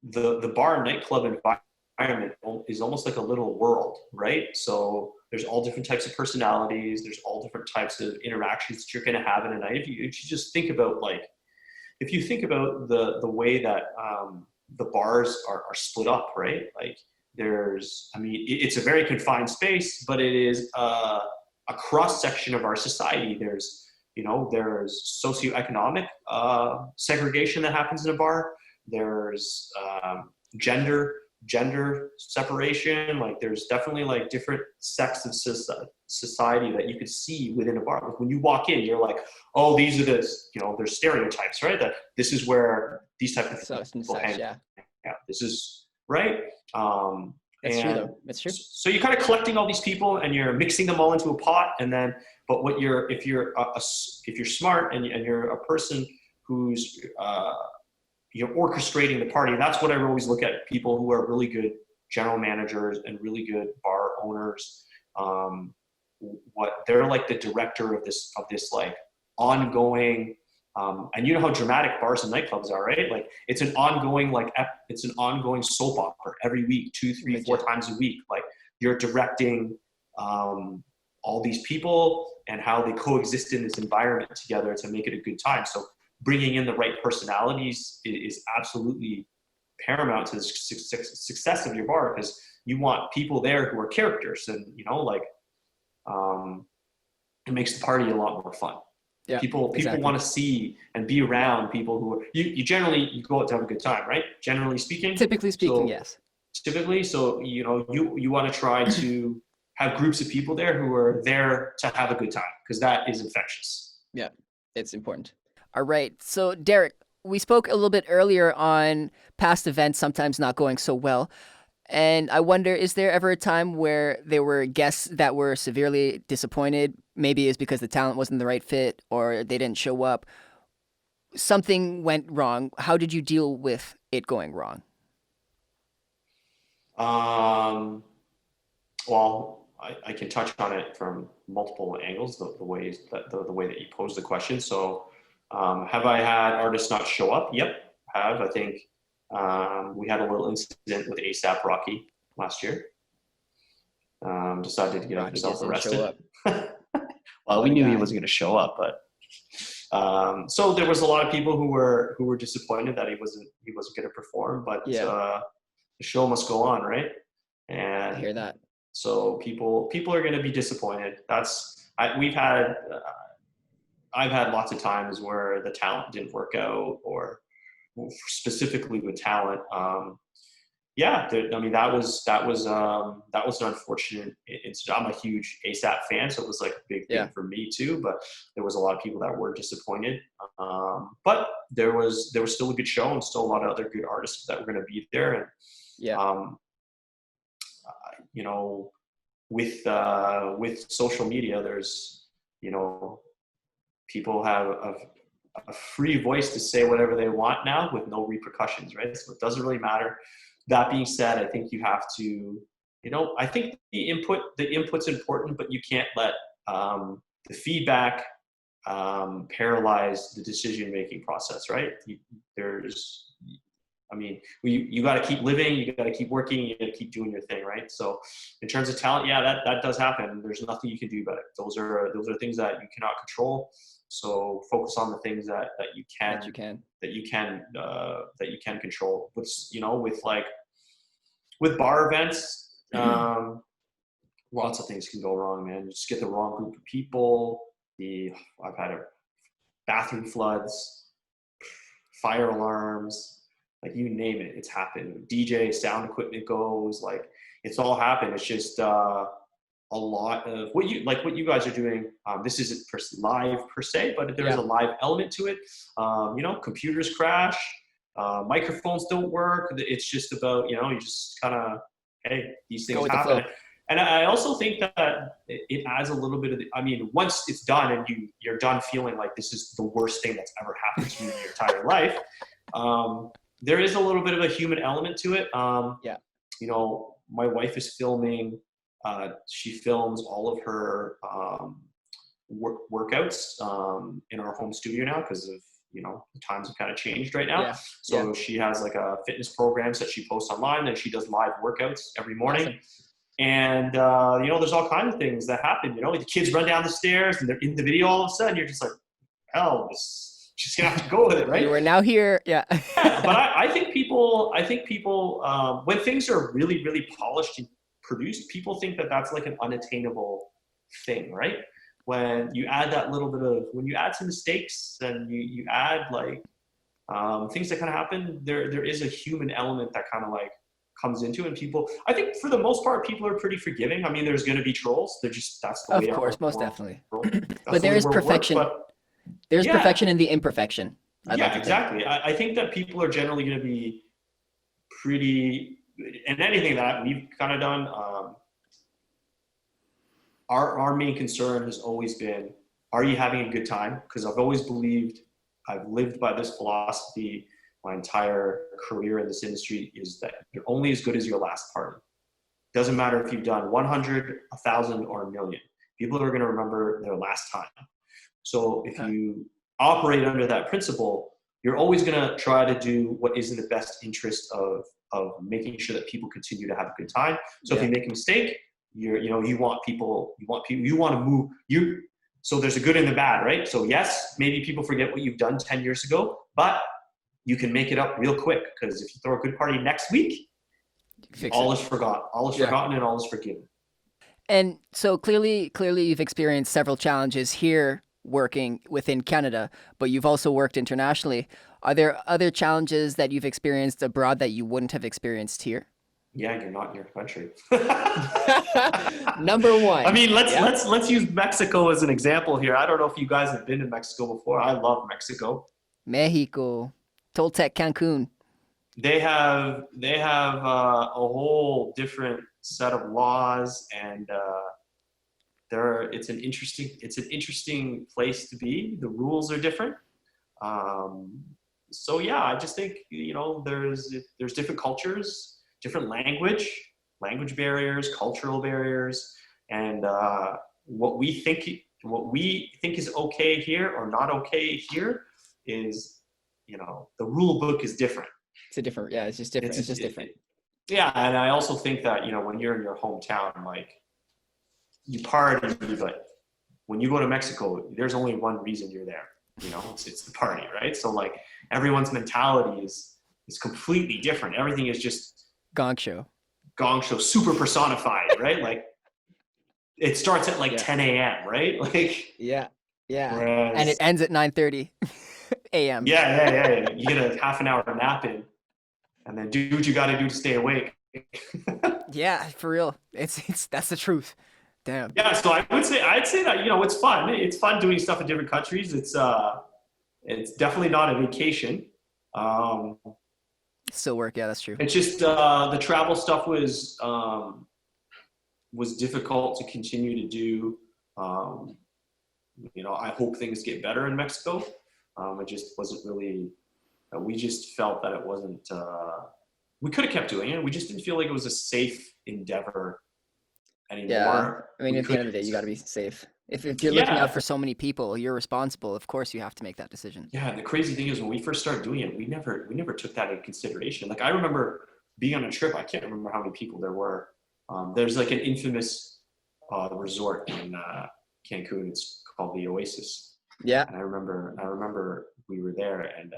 the bar and nightclub environment is almost like a little world, right? So there's all different types of personalities. There's all different types of interactions that you're going to have in a night. If you just think about the way that the bars are split up, right? Like it's a very confined space, but it is a cross section of our society. There's socioeconomic segregation that happens in a bar. There's gender separation. Like there's definitely like different sects of society that you could see within a bar. Like when you walk in, you're like, oh, these are there's stereotypes, right? That this is where these type of people hang. Yeah, this is right. That's true though. It's true. So you're kind of collecting all these people and you're mixing them all into a pot, and then, but if you're smart and you're a person who's you're orchestrating the party. And that's what I always look at, people who are really good general managers and really good bar owners. What they're like the director of this like ongoing, and you know how dramatic bars and nightclubs are, right? Like it's an ongoing it's an ongoing soap opera every week, 2, 3, 4 times a week. Like you're directing all these people and how they coexist in this environment together to make it a good time. So bringing in the right personalities is absolutely paramount to the success of your bar, because you want people there who are characters, and you know, like it makes the party a lot more fun. Yeah, people want to see and be around people who are, you generally go out to have a good time, right? Generally speaking. Typically speaking, so, yes. Typically, so you know, you want to try to have groups of people there who are there to have a good time, because that is infectious. Yeah, it's important. All right. So, Derek, we spoke a little bit earlier on past events sometimes not going so well. And I wonder, is there ever a time where there were guests that were severely disappointed? Maybe it's because the talent wasn't the right fit or they didn't show up. Something went wrong. How did you deal with it going wrong? Well, I can touch on it from multiple angles, the way that you pose the question. So, have I had artists not show up? Yep, have. I think we had a little incident with ASAP Rocky last year. Decided to get himself arrested. Well, we knew he wasn't going to show up, but so there was a lot of people who were disappointed that he wasn't going to perform. But the show must go on, right? And I hear that. So people are going to be disappointed. I've had lots of times where the talent didn't work out, or specifically with talent. I mean, that was an unfortunate incident. I'm a huge ASAP fan, so it was like a big thing for me too. But there was a lot of people that were disappointed. But there was still a good show and still a lot of other good artists that were going to be there. And you know, with social media, there's, you know, people have a free voice to say whatever they want now with no repercussions, right? So it doesn't really matter. That being said, I think you have to, you know, I think the input's important, but you can't let the feedback paralyze the decision-making process, right? You got to keep living, you got to keep working, you got to keep doing your thing, right? So in terms of talent, that does happen. There's nothing you can do about it. Those are things that you cannot control. So focus on the things that you can control. With bar events, lots of things can go wrong, man. You just get the wrong group of people. I've had bathroom floods, fire alarms. Like you name it, it's happened. DJ, sound equipment goes, like it's all happened. It's just a lot of what you guys are doing. This isn't live per se, but there's a live element to it. You know, computers crash, microphones don't work. It's just about, you know, you just kind of, hey, these things happen. And I also think that it adds a little bit of once it's done and you're done feeling like this is the worst thing that's ever happened to you in your entire life. There is a little bit of a human element to it. You know, my wife is filming. She films all of her workouts in our home studio now because of, you know, the times have kind of changed right now. So she has like a fitness programs that she posts online, and she does live workouts every morning. Awesome. And, you know, there's all kinds of things that happen. You know, the kids run down the stairs and they're in the video all of a sudden. You're just like, hell, she's gonna have to go with it, right? We're now here, But I think people, when things are really, really polished and produced, people think that that's like an unattainable thing, right? When you add that little bit of, when you add some mistakes and you add like things that kind of happen, there is a human element that kind of like comes into it. And people, I think for the most part, people are pretty forgiving. I mean, there's going to be trolls. That's the way. Of course, most definitely. But there is perfection. There's perfection in the imperfection. Exactly. I think that people are generally going to be pretty, and anything that we've kind of done, our main concern has always been, are you having a good time? Because I've always believed, I've lived by this philosophy my entire career in this industry is that you're only as good as your last party. Doesn't matter if you've done 100, 1,000, or a million. People are going to remember their last time. So if you operate under that principle, you're always going to try to do what is in the best interest of making sure that people continue to have a good time. So if you make a mistake, you want to move. So there's a good and the bad, right? So yes, maybe people forget what you've done 10 years ago, but you can make it up real quick, because if you throw a good party next week, all is forgotten. All is forgotten and all is forgiven. And so clearly you've experienced several challenges here working within Canada, but you've also worked internationally. Are there other challenges that you've experienced abroad that you wouldn't have experienced here? Yeah, you're not in your country. Number one. I mean, let's use Mexico as an example here. I don't know if you guys have been to Mexico before. I love Mexico. Mexico, Toltec, Cancun. They have a whole different set of laws, and it's an interesting place to be. The rules are different. So yeah, I just think there's different cultures, different language barriers, cultural barriers, and what we think is okay here or not okay here is, the rule book is different. It's different. It's just different. Yeah, and I also think that when you're in your hometown, like, you party, but when you go to Mexico, there's only one reason you're there. It's the party, right? So like everyone's mentality is completely different. Everything is just gong show, super personified, right? Like it starts at 10 a.m., right? Like whereas, and it ends at 9:30 a.m. Yeah. You get a half an hour nap in, and then do what you got to do to stay awake. Yeah, for real. It's that's the truth. Damn. Yeah, so I'd say that it's fun. It's fun doing stuff in different countries. It's definitely not a vacation. Still work. Yeah, that's true. It's just the travel stuff was difficult to continue to do. I hope things get better in Mexico. It just wasn't really. We just felt that it wasn't. We could have kept doing it. We just didn't feel like it was a safe endeavor anymore. Yeah, I mean, at the end of the day, you got to be safe. If you're looking out for so many people, you're responsible. Of course, you have to make that decision. Yeah, and the crazy thing is, when we first started doing it, we never took that into consideration. Like, I remember being on a trip. I can't remember how many people there were. There's like an infamous resort in Cancun. It's called the Oasis. Yeah. And I remember we were there, and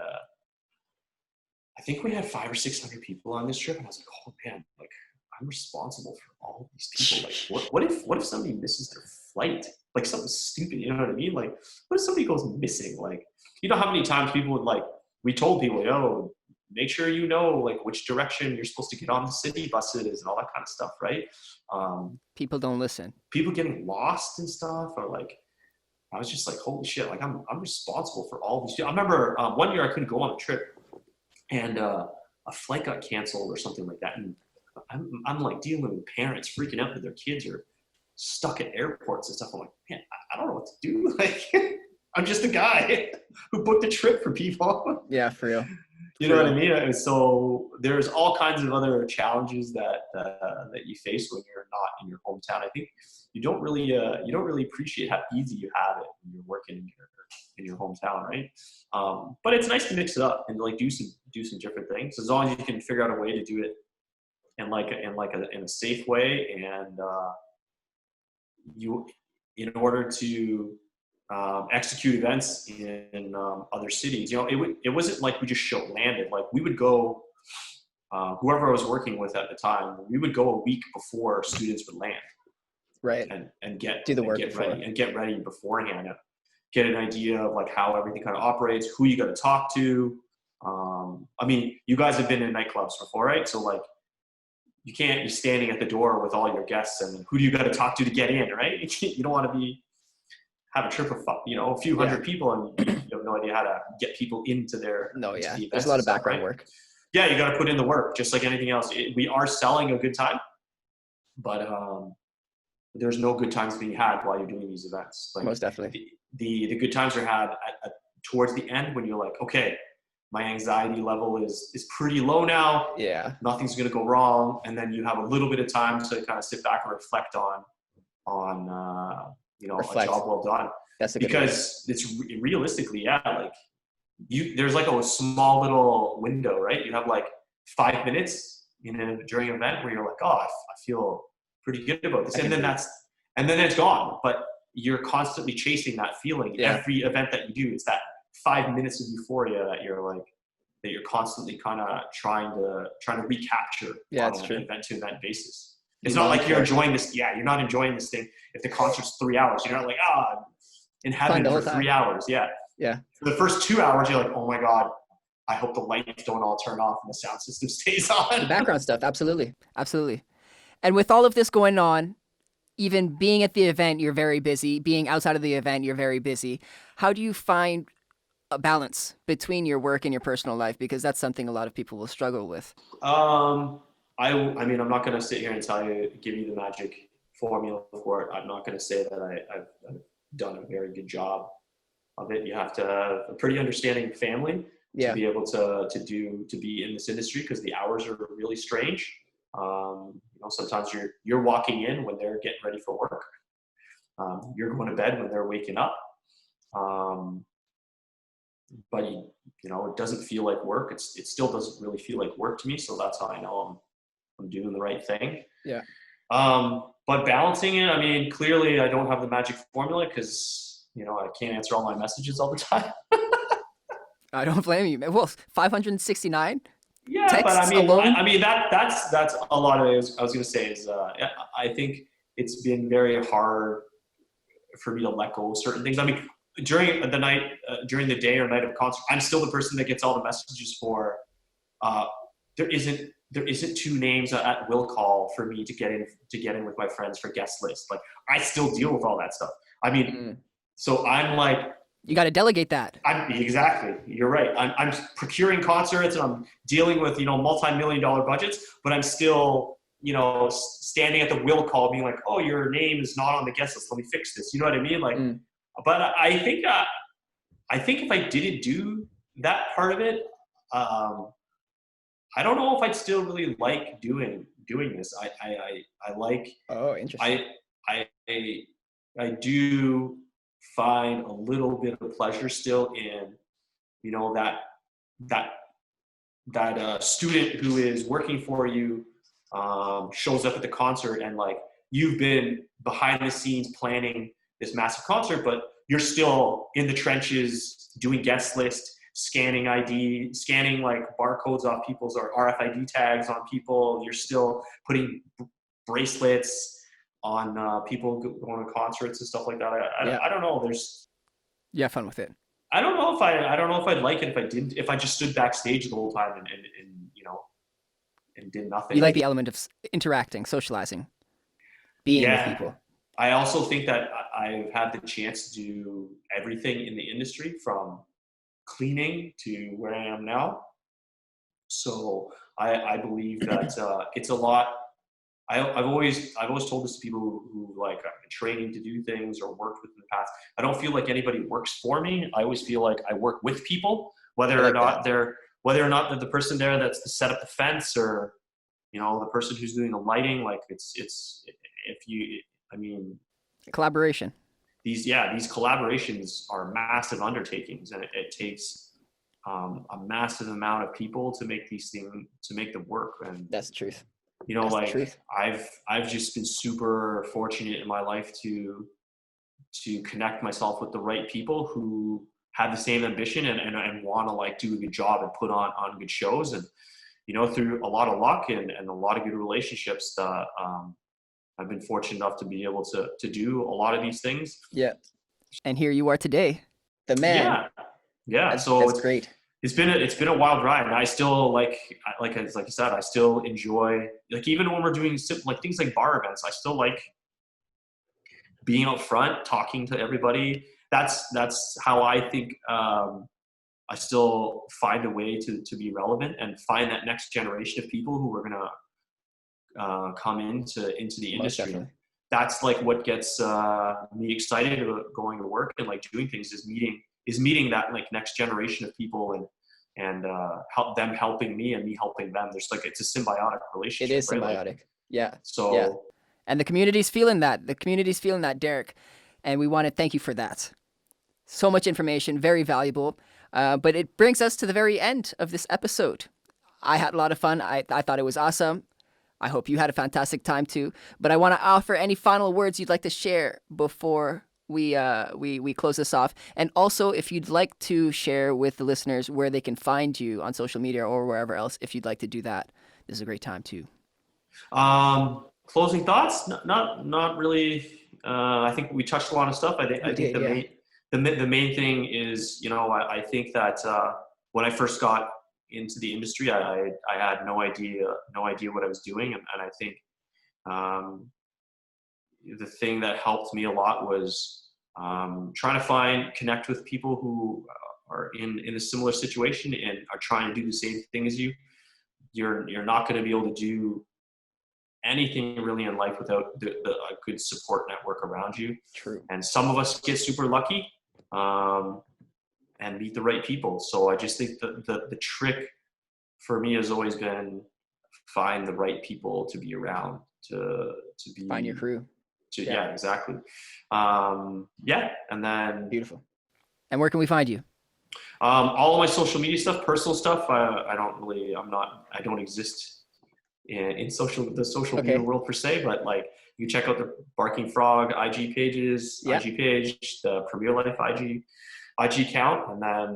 I think we had 500 or 600 people on this trip, and I was like, oh man, like, I'm responsible for all of these people. Like, what if somebody misses their flight? Like, something stupid, you know what I mean? Like, what if somebody goes missing? Like, how many times people would we told people, yo, make sure like which direction you're supposed to get on the city buses and all that kind of stuff, right? People don't listen. People getting lost and stuff, or like, I was just like, holy shit, like I'm responsible for all these people. I remember one year I couldn't go on a trip, and a flight got canceled or something like that, and I'm like dealing with parents freaking out that their kids are stuck at airports and stuff. I'm like, man, I don't know what to do. Like, I'm just a guy who booked a trip for people. Yeah, for real. You know what I mean? And so there's all kinds of other challenges that you face when you're not in your hometown. I think you don't really appreciate how easy you have it when you're working in your hometown, right? But it's nice to mix it up and like do some different things, as long as you can figure out a way to do it in a safe way, and in order to execute events in other cities. It wasn't like we just landed. Like, we would go, whoever I was working with at the time, we would go a week before students would land, right? And get do the work get ready beforehand, get an idea of like how everything kind of operates, who you got to talk to. I mean, you guys have been in nightclubs before, right? So like, you can't be standing at the door with all your guests, and who do you got to talk to get in, right? You don't want to have a trip of a few hundred people, and you have no idea how to get people into their there's a lot of background work. Yeah, you got to put in the work, just like anything else. We are selling a good time, but there's no good times being had while you're doing these events. Like, most definitely. The good times are had towards the end, when you're like, okay, my anxiety level is pretty low now. Yeah. Nothing's going to go wrong. And then you have a little bit of time to kind of sit back and reflect on a job well done. That's a good because it's realistically, like there's like a small little window, right? You have like 5 minutes during an event where you're like, oh, I feel pretty good about this. And then it's gone. But you're constantly chasing that feeling. Yeah. Every event that you do, it's that 5 minutes of euphoria that you're constantly kind of trying to recapture on an event to event basis. It's not like you're enjoying this. Yeah, you're not enjoying this thing. If the concert's 3 hours, you're not like, in heaven for 3 hours. Yeah. Yeah. For the first 2 hours, you're like, oh my God, I hope the lights don't all turn off and the sound system stays on. The background stuff. Absolutely. Absolutely. And with all of this going on, even being at the event, you're very busy. Being outside of the event, you're very busy. How do you find a balance between your work and your personal life? Because that's something a lot of people will struggle with. I mean, I'm not going to sit here and give you the magic formula for it. I'm not going to say that I've done a very good job of it. You have to have a pretty understanding family to be able to be in this industry, because the hours are really strange. Sometimes you're walking in when they're getting ready for work. You're going to bed when they're waking up. But it doesn't feel like work. It still doesn't really feel like work to me. So that's how I know I'm doing the right thing. Yeah. But balancing it, I mean, clearly I don't have the magic formula because, I can't answer all my messages all the time. I don't blame you, man. Well, 569? Yeah, texts but I mean, alone? that's a lot of it. I was going to say is, I think it's been very hard for me to let go of certain things. I mean, during the day or night of concert, I'm still the person that gets all the messages for, there isn't 2 names at will call for me to get in with my friends for guest list. Like, I still deal with all that stuff. I mean, so I'm like, you got to delegate that. Exactly. You're right. I'm procuring concerts and I'm dealing with, multi-million-dollar budgets, but I'm still, standing at the will call being like, oh, your name is not on the guest list. Let me fix this. You know what I mean? Like, but I think if I didn't do that part of it, I don't know if I'd still really like doing this. I like. Oh, interesting. I do find a little bit of pleasure still in, that student who is working for you shows up at the concert and like you've been behind the scenes planning this massive concert, but you're still in the trenches doing guest list, scanning like barcodes off people's or RFID tags on people. You're still putting bracelets on people going to concerts and stuff like that. I don't know. You have fun with it. I don't know if I'd like it if I just stood backstage the whole time and did nothing. You like the element of interacting, socializing, being with people. I also think that I've had the chance to do everything in the industry from cleaning to where I am now. So I believe that it's a lot. I've always told this to people who like I've been training to do things or worked with in the past. I don't feel like anybody works for me. I always feel like I work with people, whether or not they're the person there that's to set up the fence or, the person who's doing the lighting. Like Collaboration. These collaborations are massive undertakings, and it takes a massive amount of people to make these things, to make them work. And that's the truth. I've just been super fortunate in my life to connect myself with the right people who have the same ambition and want to like do a good job and put on good shows. And, through a lot of luck and a lot of good relationships, I've been fortunate enough to be able to do a lot of these things. Yeah. And here you are today, the man. Yeah. So that's great. It's been a wild ride, and I still like I said, I still enjoy, like, even when we're doing like things like bar events, I still like being out front, talking to everybody. That's how I think I still find a way to be relevant and find that next generation of people who are gonna come into the industry. That's like what gets me excited about going to work and like doing things is meeting that like next generation of people and helping me and me helping them. There's like, it's a symbiotic relationship. It is right? symbiotic. Like, yeah. So, yeah. And the community's feeling that. The community's feeling that, Derek. And we want to thank you for that. So much information, very valuable. But it brings us to the very end of this episode. I had a lot of fun. I thought it was awesome. I hope you had a fantastic time too. But I want to offer any final words you'd like to share before we close this off. And also, if you'd like to share with the listeners where they can find you on social media or wherever else, if you'd like to do that, this is a great time too. Closing thoughts? Not really. I think we touched a lot of stuff. I think the main thing is, I think that when I first got into the industry, I had no idea what I was doing, and I think the thing that helped me a lot was trying to connect with people who are in a similar situation and are trying to do the same thing as you. You're not going to be able to do anything really in life without a good support network around you. True. And some of us get super lucky and meet the right people. So I just think the trick for me has always been find the right people to be around, to be find your crew. Yeah, exactly. And then beautiful. And where can we find you? All of my social media stuff, personal stuff. I don't exist in the social media world per se, but like you check out the Barking Frog IG pages, IG page, the Premier Life IG account, and then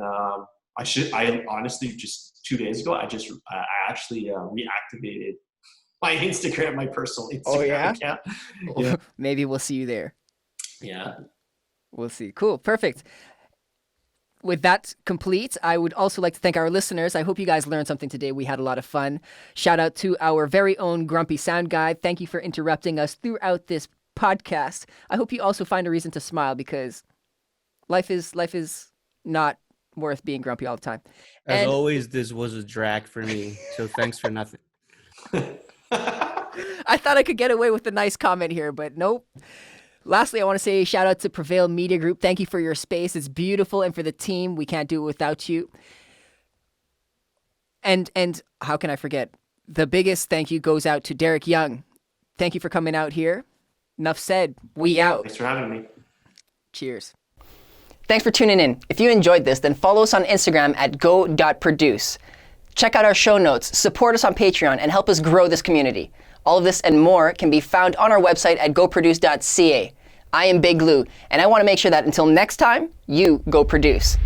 I honestly just 2 days ago I actually reactivated my Instagram, my personal Instagram account. Yeah. Maybe we'll see you there. Yeah. We'll see. Cool. Perfect. With that complete, I would also like to thank our listeners. I hope you guys learned something today. We had a lot of fun. Shout out to our very own Grumpy Sound Guy. Thank you for interrupting us throughout this podcast. I hope you also find a reason to smile, because life is not worth being grumpy all the time. As always, this was a drag for me. So thanks for nothing. I thought I could get away with a nice comment here, but nope. Lastly, I want to say shout out to Prevail Media Group. Thank you for your space. It's beautiful. And for the team, we can't do it without you. And how can I forget? The biggest thank you goes out to Derek Hsiung. Thank you for coming out here. Enough said. We out. Thanks for having me. Cheers. Thanks for tuning in. If you enjoyed this, then follow us on Instagram at go.produce. Check out our show notes, support us on Patreon, and help us grow this community. All of this and more can be found on our website at goproduce.ca. I am Big Lou, and I want to make sure that until next time, you go produce.